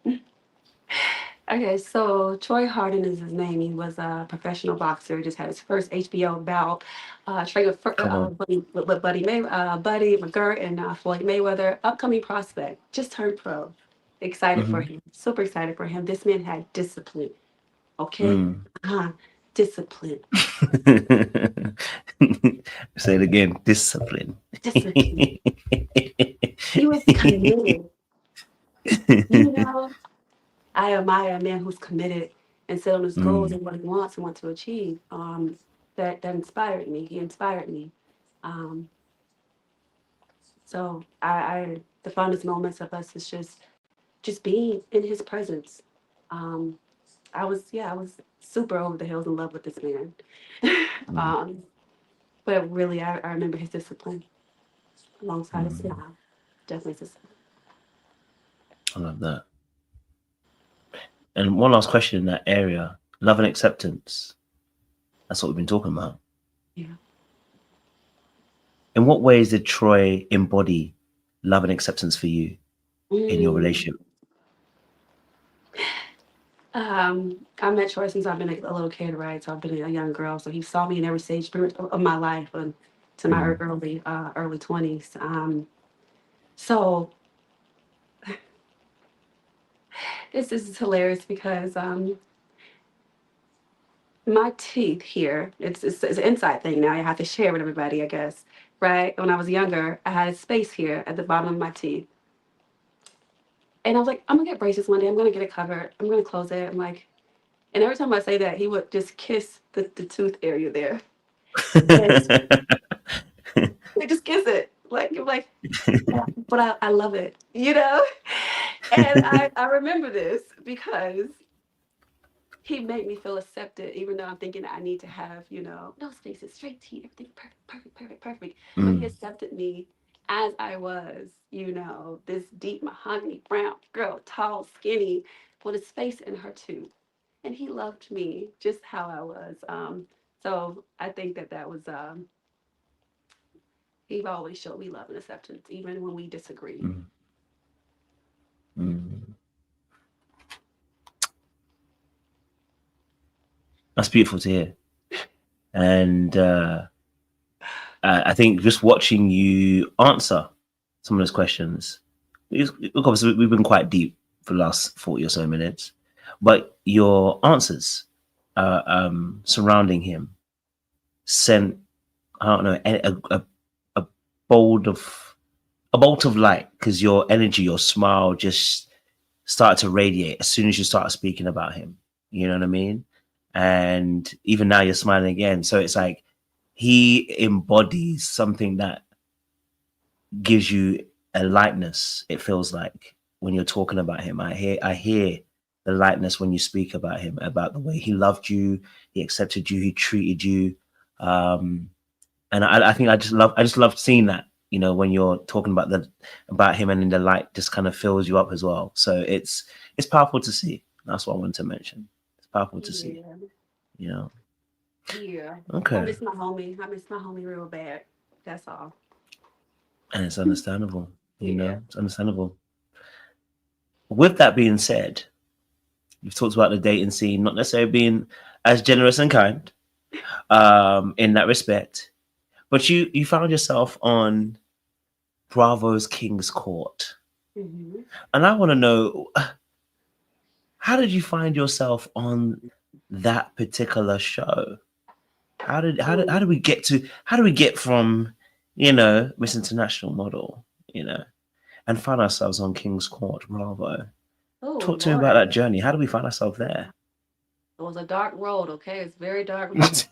Okay, so Troy Harden is his name. He was a professional boxer. He just had his first HBO bout. Trained with, Come on. Buddy McGirt and Floyd Mayweather. Upcoming prospect. Just turned pro. Excited for Mm-hmm. him. Super excited for him. This man had discipline. Okay? Mm. Discipline. Say it again. Discipline. Discipline. He was committed. You know, I admire a man who's committed and set on his goals Mm. and what he wants and wants to achieve. That inspired me. He inspired me. Um, so the fondest moments of us is just being in his presence. Um, I was super over the hills in love with this man. Mm. um, but really, I remember his discipline alongside his Mm. smile. Definitely his smile. I love that. And one last question in that area: love and acceptance. That's what we've been talking about. Yeah. In what ways did Troy embody love and acceptance for you in your Mm. relationship? I met Troy since I've been a little kid, right? So I've been a young girl. So he saw me in every stage of my life and to my Mm. early 20s. So this is hilarious because my teeth here, it's an inside thing now. I have to share with everybody, I guess. Right? When I was younger, I had a space here at the bottom of my teeth. And I was like, I'm gonna get braces one day. I'm gonna get it covered. I'm gonna close it. I'm like, and every time I say that, he would just kiss the tooth area there. And they just kiss it. Like you're like, but I love it, you know? And I remember this because he made me feel accepted, even though I'm thinking I need to have, no spaces, straight teeth, everything perfect, perfect, perfect, perfect. But he Mm. accepted me as I was, this deep mahogany brown girl, tall, skinny, with a space in her tooth. And he loved me just how I was. So I think that was, he always showed me love and acceptance, even when we disagreed. Mm. Mm. That's beautiful to hear. And I think just watching you answer some of those questions, look, obviously we've been quite deep for the last 40 or so minutes, but your answers surrounding him sent, I don't know, a bolt of bolt of light, because your energy, your smile just started to radiate as soon as you started speaking about him. You know what I mean? And even now you're smiling again. So it's like he embodies something that gives you a lightness. It feels like when you're talking about him, I hear the lightness when you speak about him, about the way he loved you, he accepted you, he treated you. Um, and I think I just love seeing that. When you're talking about him, and then the light just kind of fills you up as well. So it's powerful to see. That's what I wanted to mention. It's powerful to see. Yeah. You know. Yeah. I Okay, miss my homie. I miss my homie real bad. That's all. and it's understandable. Yeah. It's understandable. With that being said, you've talked about the dating scene not necessarily being as generous and kind in that respect, but you found yourself on Bravo's King's Court, Hmm. and I want to know, how did you find yourself on that particular show? How did we get from Miss International model, and find ourselves on King's Court, Bravo? Oh Talk to me about Lord. that journey. How did we find ourselves there? It was a dark road, okay? It's very dark road.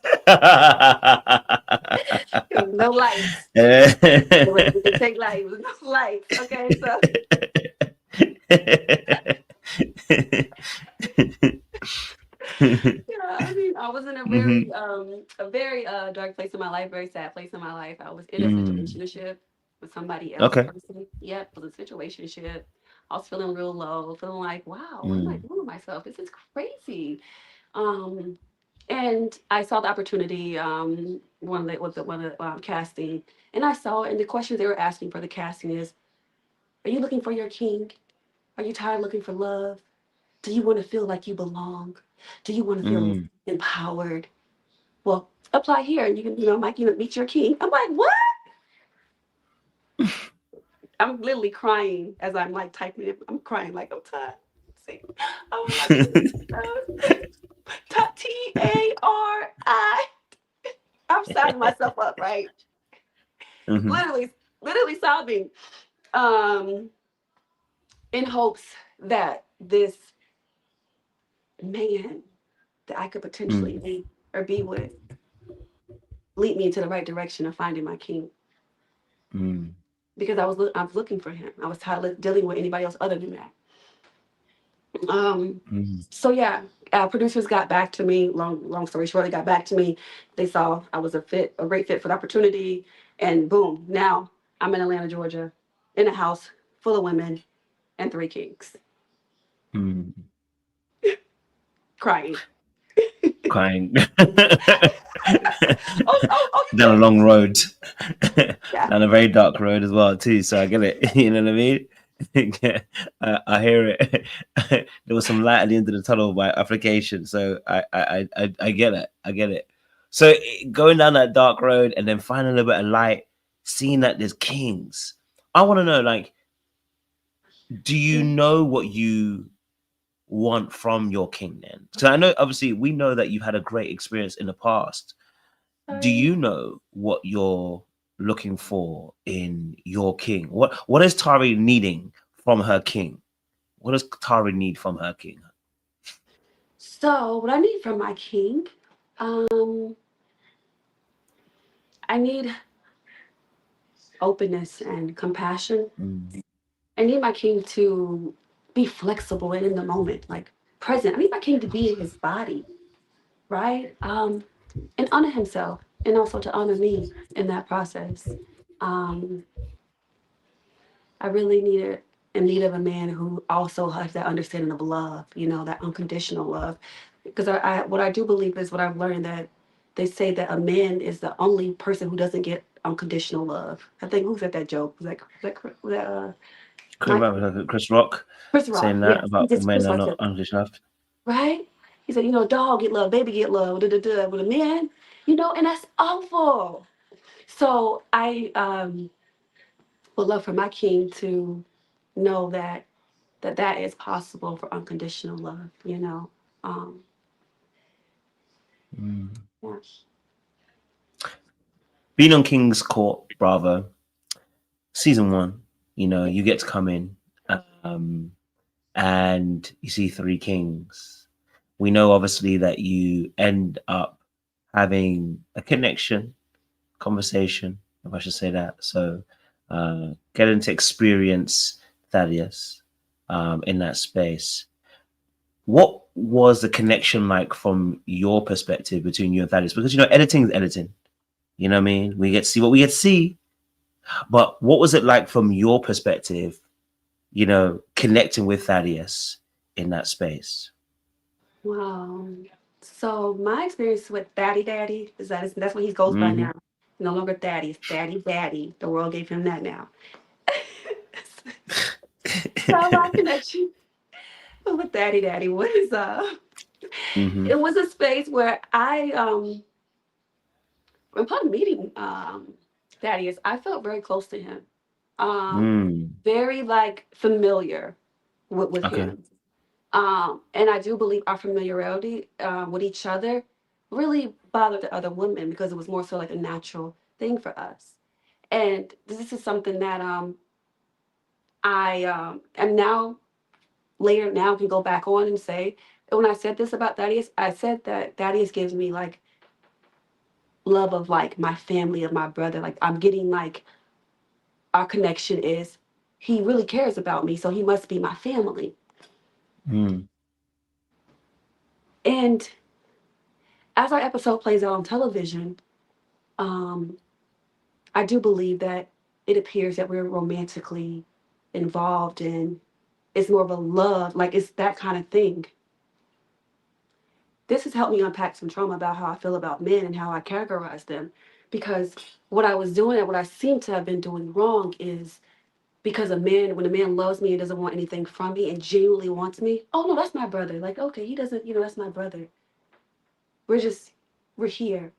There was no lights. We can take light. It was no lights. Okay, so yeah, I mean, I was in Mhm. a very dark place in my life, very sad place in my life. I was in a Mm. situationship with somebody else Okay. person. Yep, it was a situationship. I was feeling real low, feeling like, wow, what am I Mm. doing with myself? This is crazy. Um, and I saw the opportunity one of the casting, and I saw it. And the questions they were asking for the casting is, are you looking for your king? Are you tired of looking for love? Do you want to feel like you belong? Do you want to feel Mm. empowered? Well, apply here, and you can, Mike, meet your king. I'm like, what? I'm literally crying as I'm like typing it. I'm crying like I'm tired. See, oh my goodness. Tari. I'm signing myself up, right? Hmm. Literally, literally sobbing. Um, in hopes that this man that I could potentially Mm, meet or be with lead me into the right direction of finding my king. mm, Because I was looking for him. I was tired of dealing with anybody else other than that. Um, mm, so yeah, producers got back to me. Long story short, they got back to me. They saw I was a great fit for the opportunity, and boom, now I'm in Atlanta, Georgia, in a house full of women and three kings, mm. crying. Crying. Oh, you Down a good? long road. Yeah. Down a very dark road as well too, so I get it. You know what I mean? Yeah, I hear it. There was some light at the end of the tunnel by application, so I get it. I get it. So going down that dark road and then finding a little bit of light, seeing that there's kings. I want to know, like, do you know what you want from your king then? So I know, obviously, we know that you've had a great experience in the past. Do Sorry. you know what you're looking for in your king? What is Tari needing from her king? What does Tari need from her king? So what I need from my king, um, I need openness and compassion. Mm, I need my king to be flexible and in the moment, like present. I need my king to be in his body, right? And honor himself, and also to honor me in that process. Um, I really needed in need of a man who also has that understanding of love, that unconditional love. Because what I do believe is what I've learned that they say that a man is the only person who doesn't get unconditional love. I think who said that joke? Was that Michael? Chris Rock Chris Rock. saying that Yes, he about just men Chris are Rock not said that, undeserved. right? He said, dog get love, baby get love, da da da. With a man, and that's awful. So I would love for my king to know that is possible for unconditional love. Um, Mm. yeah. Being on King's Court, Bravo, season one, you get to come in, um, and you see three kings. We know obviously that you end up having a connection, conversation, if I should say that. So getting to experience Thaddius in that space. What was the connection like from your perspective between you and Thaddius? Because editing is editing. You know what I mean? We get to see what we get to see. But what was it like from your perspective, connecting with Thaddius in that space? Wow. So my experience with Daddy is that's what he goes by Hmm. now. No longer Daddy, it's Daddy. The world gave him that now. So my connection with Daddy was Hmm. it was a space where upon meeting Thaddeus, I felt very close to him. Mm. Very like familiar with Okay. him. And I do believe our familiarity with each other really bothered the other women because it was more so like a natural thing for us. And this is something that I am now later now can go back on and say. And when I said this about Thaddeus, I said that Thaddeus gives me like love of like my family, of my brother. Like I'm getting like our connection is he really cares about me, so he must be my family. Mm. And as our episode plays out on television, um, I do believe that it appears that we're romantically involved in it's more of a love, like it's that kind of thing. This has helped me unpack some trauma about how I feel about men and how I categorize them. Because what I was doing and what I seem to have been doing wrong is because when a man loves me and doesn't want anything from me and genuinely wants me, oh no, that's my brother. Like, okay, he doesn't, that's my brother. We're just, we're here.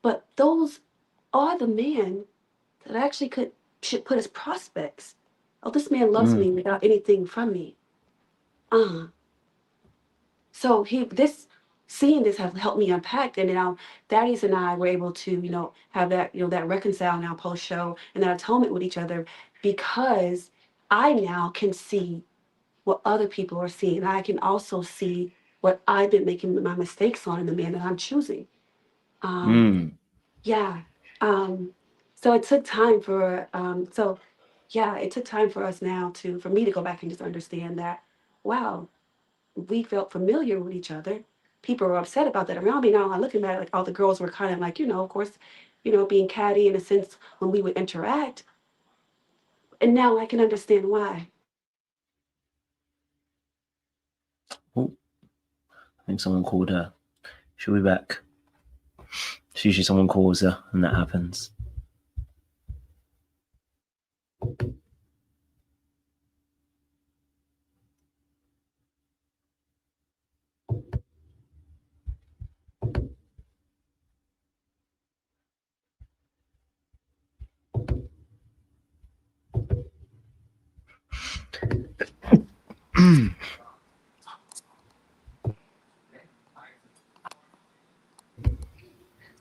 But those are the men that actually could should put as prospects. Oh, this man loves Mm. me without anything from me. Uh, so this seeing this have helped me unpack, and now Thaddius and I were able to, have that, that reconcile now post show and that atonement with each other, because I now can see what other people are seeing. And I can also see what I've been making my mistakes on in the man that I'm choosing. Um, Mm. yeah. Um, so it took time for it took time for us now for me to go back and just understand that, wow, we felt familiar with each other. People were upset about that around me. Now I'm looking at it, like all the girls were kind of like, of course, being catty in a sense when we would interact. And now I can understand why. Oh, I think someone called her. She'll be back. It's usually someone calls her, and that happens.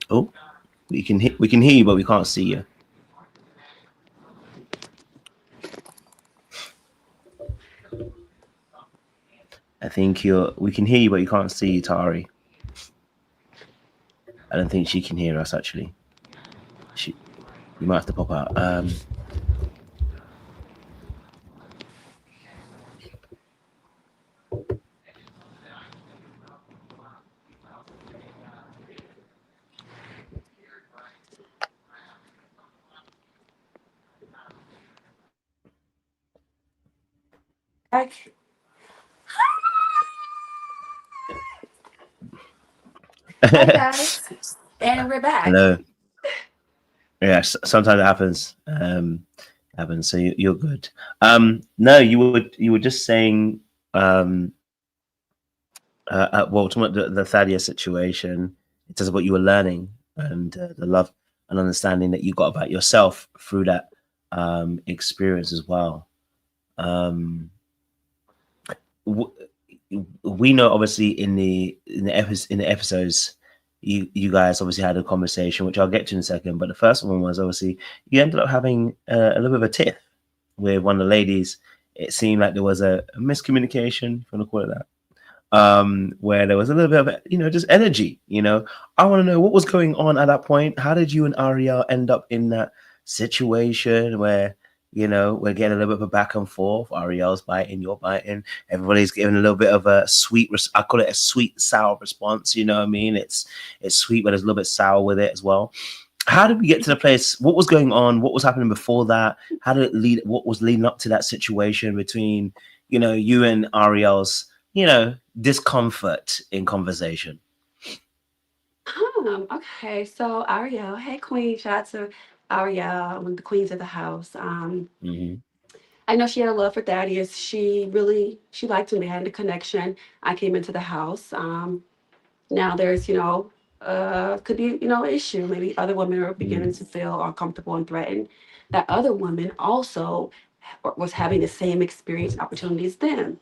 Oh, we can hear you, but we can't see you. I think we can hear you, but you can't see you, Tari. I don't think she can hear us actually. You might have to pop out. Back. Hi guys, and we're back. Hello. Yes, sometimes it happens. Happens. So you're good. No, you were just saying. Well, talking about the Thaddius situation, in terms of what you were learning and the love and understanding that you got about yourself through that experience as well. Um, w- we know, obviously, in the episodes, you guys obviously had a conversation, which I'll get to in a second. But the first one was, obviously, you ended up having a little bit of a tiff with one of the ladies. It seemed like there was a miscommunication, if you want to call it that, where there was a little bit of, just energy. I want to know what was going on at that point. How did you and Ariel end up in that situation where, we're getting a little bit of a back and forth? Ariel's biting, you're biting. Everybody's giving a little bit of a sweet, I call it a sweet sour response. You know what I mean? It's sweet, but there's a little bit sour with it as well. How did we get to the place? What was going on? What was happening before that? How did it lead? What was leading up to that situation between, you and Ariel's, discomfort in conversation? Okay, so Ariel, hey Queen, shout out to Ariel, one of the queens of the house. Mm-hmm. I know she had a love for Thaddeus. She liked him. They had a connection. I came into the house. Now there's, could be, an issue. Maybe other women are beginning to feel uncomfortable and threatened. That other woman also was having the same experience opportunities them.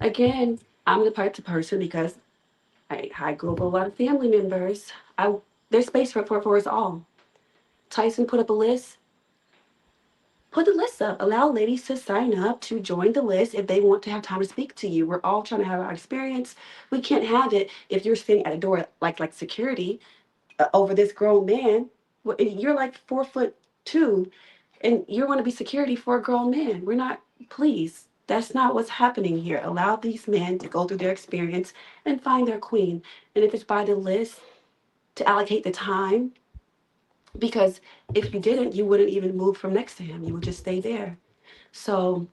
Again, I'm the type of person, because I grew up with a lot of family members. There's space for us all. Tyson put up a list. Put the list up. Allow ladies to sign up to join the list if they want to have time to speak to you. We're all trying to have our experience. We can't have it if you're sitting at a door like security over this grown man. You're like 4'2", and you want to be security for a grown man. We're not. Please. That's not what's happening here. Allow these men to go through their experience and find their queen. And if it's by the list, to allocate the time, because if you didn't, you wouldn't even move from next to him. You would just stay there. So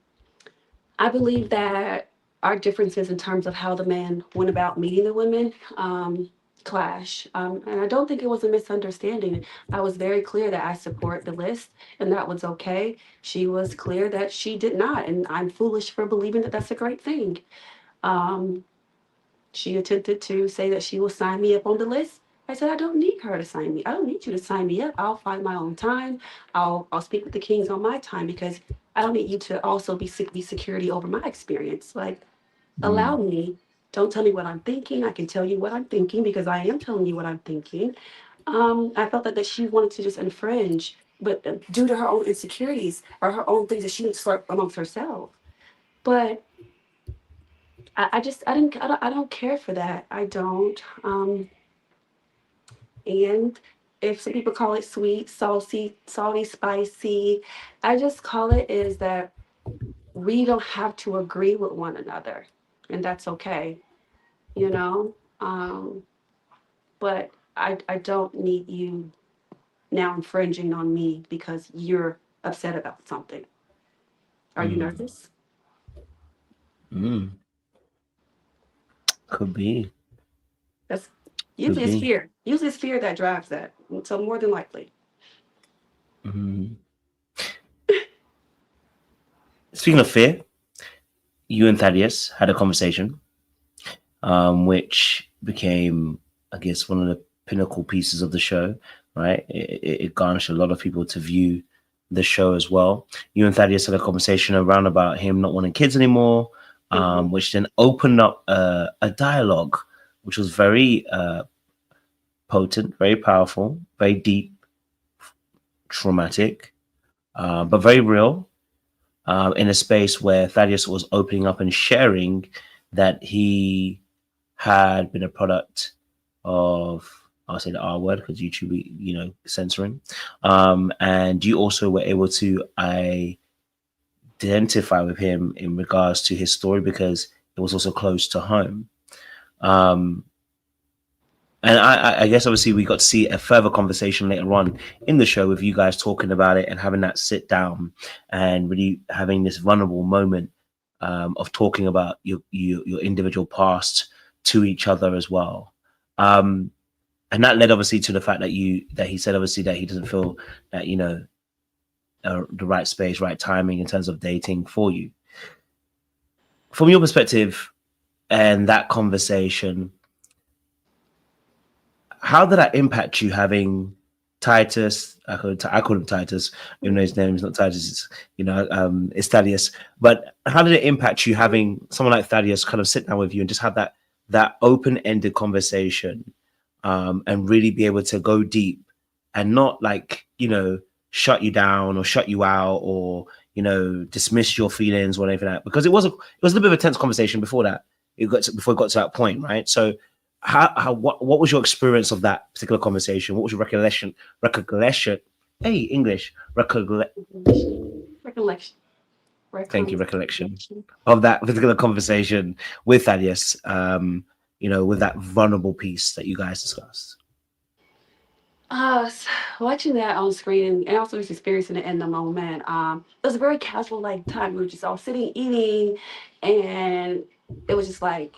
I believe that our differences in terms of how the man went about meeting the women clash. And I don't think it was a misunderstanding. I was very clear that I support the list and that was okay. She was clear that she did not. And I'm foolish for believing that that's a great thing. Um, she attempted to say that she will sign me up on the list. I said, I don't need her to sign me. I don't need you to sign me up. I'll find my own time. I'll speak with the kings on my time because I don't need you to also be security over my experience. Like, allow Mm, me. Don't tell me what I'm thinking. I can tell you what I'm thinking because I am telling you what I'm thinking. I felt that she wanted to just infringe, but due to her own insecurities or her own things that she needs to sort amongst herself. But I don't care for that. I don't. And if some people call it sweet, salty, spicy, I just call it is that we don't have to agree with one another, and that's okay, you know. But I don't need you now infringing on me because you're upset about something. Are you mm, nervous? mm. Could be. That's Could usually it's be. fear. Usually it's fear that drives that. So more than likely. Mm. Speaking of fear, you and Thaddius had a conversation, which became, I guess, one of the pinnacle pieces of the show. Right, it garnished a lot of people to view the show as well. You and Thaddeus had a conversation around about him not wanting kids anymore, Hmm. which then opened up a dialogue, which was very potent, very powerful, very deep, traumatic, but very real. In a space where Thaddeus was opening up and sharing that he had been a product of, I'll say the R word because YouTube, censoring. And you also were able to identify with him in regards to his story because it was also close to home. Um, and I guess obviously we got to see a further conversation later on in the show with you guys talking about it and having that sit down and really having this vulnerable moment of talking about your individual past to each other as well. Um, and that led obviously to the fact that he said obviously that he doesn't feel that the right space, right timing in terms of dating for you. From your perspective and that conversation, how did that impact you having Titus? I call him Titus, even though his name is not Titus. It's Thaddeus. But how did it impact you having someone like Thaddeus kind of sit down with you and just have that open ended conversation, and really be able to go deep and not like shut you down or shut you out or dismiss your feelings or anything like that, because it was a little bit of a tense conversation before that. Before it got to that point, right? So what was your experience of that particular conversation? What was your recollection? Hey, English Recollection. thank you, recollection Recollection. of that particular conversation with Thaddeus. With that vulnerable piece that you guys discussed. Watching that on screen and also just experiencing it in the moment. It was a very casual like time. We were just all sitting eating, and it was just like,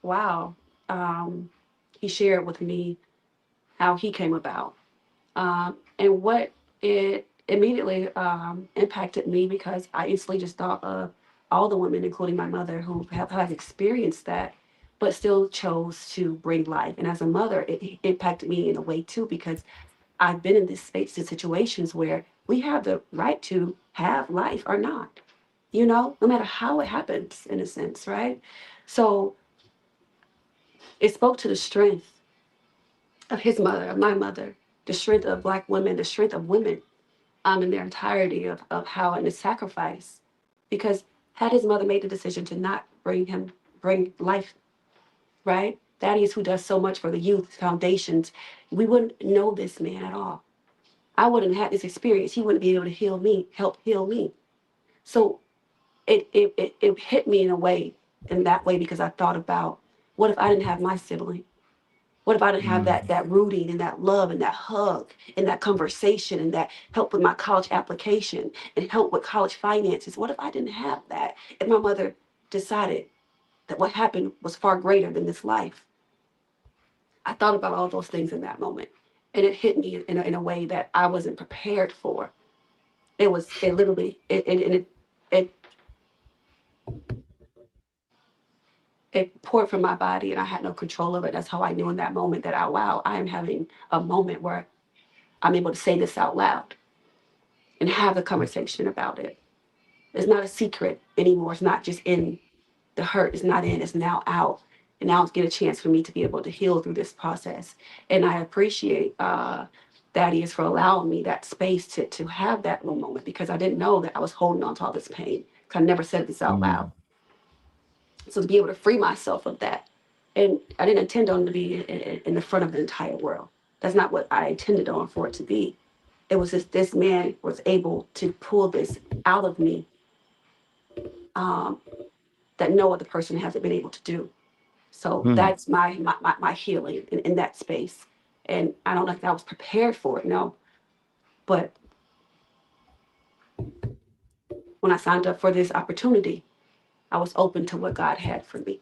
wow. Um, he shared with me how he came about, and what it immediately impacted me because I instantly just thought of all the women, including my mother, who have experienced that, but still chose to bring life. And as a mother, it impacted me in a way too because I've been in this space in situations where we have the right to have life or not, no matter how it happens, in a sense, right? So it spoke to the strength of his mother, of my mother, the strength of Black women, the strength of women in their entirety of how and the sacrifice. Because had his mother made the decision to not bring life, right? Thaddeus, who does so much for the youth foundations, we wouldn't know this man at all. I wouldn't have had this experience. He wouldn't be able to heal me, help heal me. So it hit me in a way, in that way, because I thought about what if I didn't have my sibling? What if I didn't have Mm, that rooting and that love and that hug and that conversation and that help with my college application and help with college finances? What if I didn't have that? If my mother decided that what happened was far greater than this life? I thought about all those things in that moment. And it hit me in a way that I wasn't prepared for. It literally, it it poured from my body and I had no control of it. That's how I knew in that moment that, wow, I am having a moment where I'm able to say this out loud and have the conversation about it. It's not a secret anymore. It's not just in the hurt, is not in, it's now out. And now it's get a chance for me to be able to heal through this process. And I appreciate Thaddius for allowing me that space to have that little moment, because I didn't know that I was holding on to all this pain. Because I never said this out loud. Mm. So to be able to free myself of that. And I didn't intend on to be in the front of the entire world. That's not what I intended on for it to be. It was just this man was able to pull this out of me, um, that no other person hasn't been able to do. So Mm. that's my healing in that space. And I don't know if I was prepared for it, no. But when I signed up for this opportunity, I was open to what God had for me.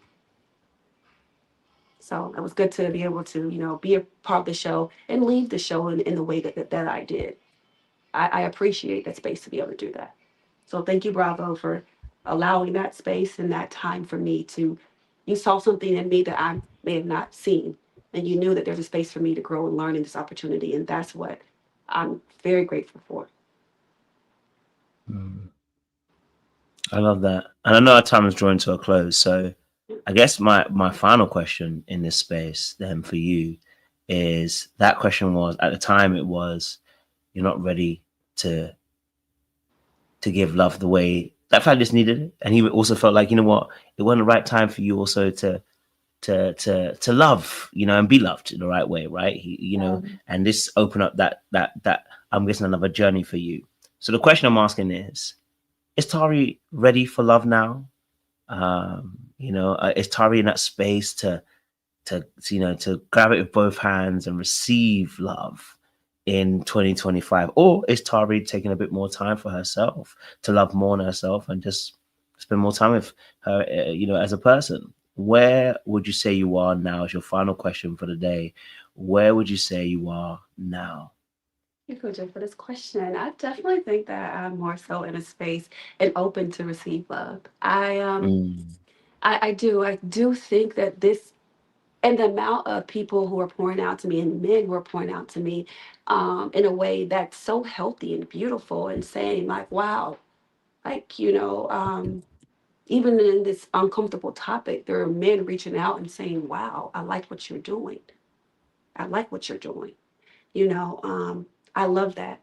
So it was good to be able to, be a part of the show and leave the show in the way that I did. I appreciate that space to be able to do that. So thank you, Bravo, for allowing that space and that time for me to, you saw something in me that I may have not seen. And you knew that there's a space for me to grow and learn in this opportunity. And that's what I'm very grateful for. Mm. I love that. And I know our time is drawing to a close. So I guess my final question in this space then for you is, that question was, at the time it was, you're not ready to give love the way that Thaddius needed it. And he also felt like, you know what, it wasn't the right time for you also to love, and be loved in the right way, right? And this opened up that I'm guessing another journey for you. So the question I'm asking is Tari ready for love now? Is Tari in that space to grab it with both hands and receive love in 2025? Or is Tari taking a bit more time for herself to love more on herself and just spend more time with her, as a person? Where would you say you are now? Is your final question for the day. Where would you say you are now? Thank you, Coach, for this question. I definitely think that I'm more so in a space and open to receive love. Mm, I do think that this, and the amount of people who are pouring out to me and men who are pouring out to me, in a way that's so healthy and beautiful, and saying like, wow, like, even in this uncomfortable topic, there are men reaching out and saying, wow, I like what you're doing. I like what you're doing. You know, I love that.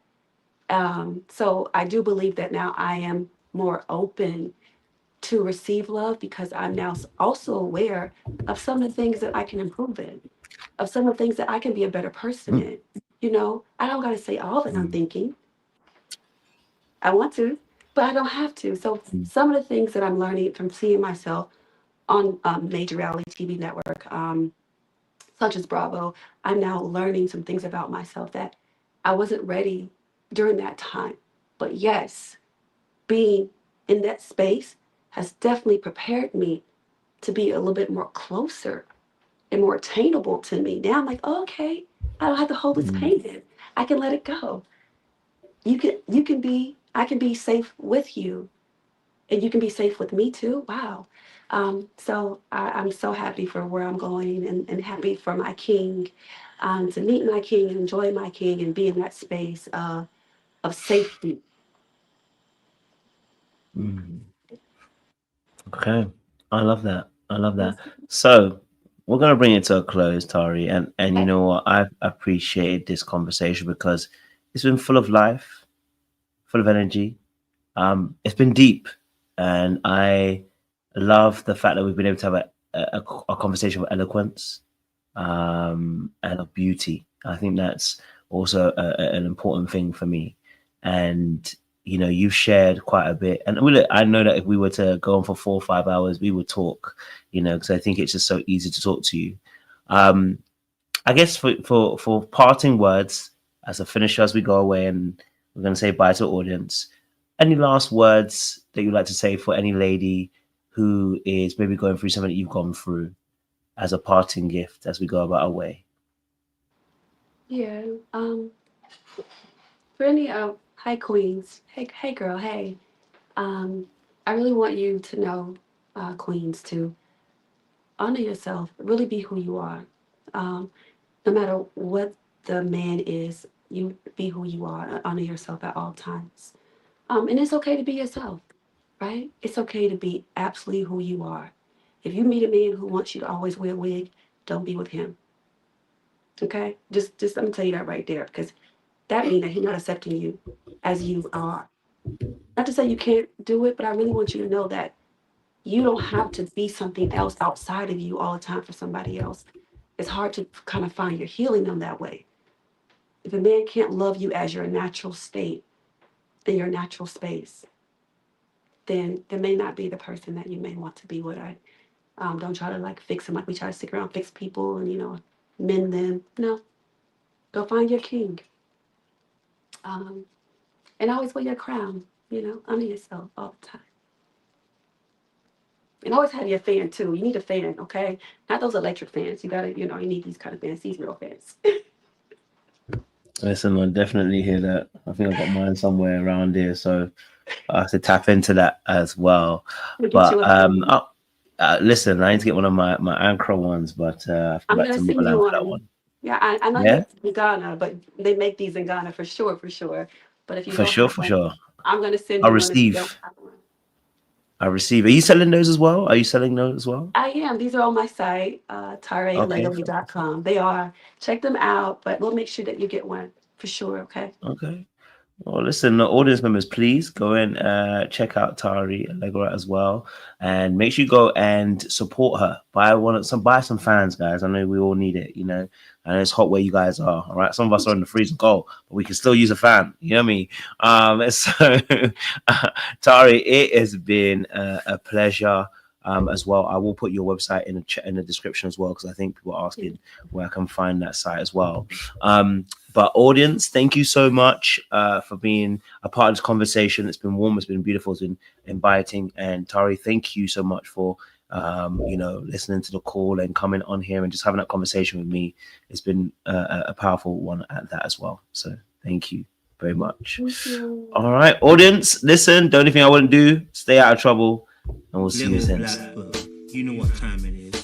So I do believe that now I am more open to receive love, because I'm now also aware of some of the things that I can improve in, of some of the things that I can be a better person mm, in. I don't got to say all that I'm mm, thinking. I want to, but I don't have to. So mm, some of the things that I'm learning from seeing myself on major reality TV network, such as Bravo, I'm now learning some things about myself that I wasn't ready during that time. But yes, being in that space has definitely prepared me to be a little bit more closer and more attainable to me. Now I'm like, oh, okay, I don't have to hold this mm, pain in. I can let it go. I can be safe with you, and you can be safe with me too. Wow. So I'm so happy for where I'm going, and happy for my king, to meet my king and enjoy my king and be in that space of safety. mm. Okay. I love that. I love that. So we're gonna bring it to a close, Tari. And you Okay. know what? I've appreciated this conversation because it's been full of life, full of energy. It's been deep, and I love the fact that we've been able to have a conversation with eloquence, and of beauty. I think that's also an important thing for me. And you've shared quite a bit, and I know that if we were to go on for 4 or 5 hours, we would talk. Because I think it's just so easy to talk to you. Um, I guess for parting words as a finisher, as we go away, and we're going to say bye to the audience. Any last words that you'd like to say for any lady who is maybe going through something that you've gone through, as a parting gift as we go about our way? Yeah. For any hi queens, hey girl, hey. Um, I really want you to know, queens, too. honor yourself. Really be who you are. Um, no matter what the man is, you be who you are. Honor yourself at all times. And it's okay to be yourself, right? It's okay to be absolutely who you are. If you meet a man who wants you to always wear a wig, don't be with him. Okay? Just let me tell you that right there, because that means that he's not accepting you as you are. Not to say you can't do it, but I really want you to know that you don't have to be something else outside of you all the time for somebody else. It's hard to kind of find your healing in that way. If a man can't love you as your natural state in your natural space, then there may not be the person that you may want to be with. Don't try to like fix them like we try to stick around, fix people and, mend them. No, go find your king. Um, and always wear your crown, honor yourself all the time. And always have your fan too. You need a fan, okay? Not those electric fans. You gotta, you need these kind of fans, these real fans. Listen, I definitely hear that. I think I've got mine somewhere around here, so I have to tap into that as well. We'll get But you a fan. listen, I need to get one of my Ankara ones, but I've come I'm back gonna to send you Motherland for that one. one. Yeah, I know Yeah, you're in Ghana, but they make these in Ghana for sure, for sure. But if you for don't sure, have for one, sure. I'm gonna send I'll you one if you don't receive. have one. I receive. Are you selling those as well? Are you selling those as well? I am. These are on my site, Okay, tariallegally.com. They are. Check them out, but we'll make sure that you get one for sure, okay? okay. Well, listen, audience members, please go and check out Tari Allegra as well, and make sure you go and support her. Buy some fans, guys. I know we all need it, and it's hot where you guys are. All right, some of us are in the freezing cold, but we can still use a fan. You know what I mean? So, Tari, it has been a pleasure. As well, I will put your website in the description as well, because I think people are asking where I can find that site as well. But audience, thank you so much for being a part of this conversation. It's been warm, it's been beautiful, it's been inviting. And Tari, thank you so much for listening to the call and coming on here and just having that conversation with me. It's been a powerful one at that as well. So thank you very much. Thank you. All right, audience, listen, the only thing I wouldn't do, stay out of trouble, and we'll see you soon. You know what time it is.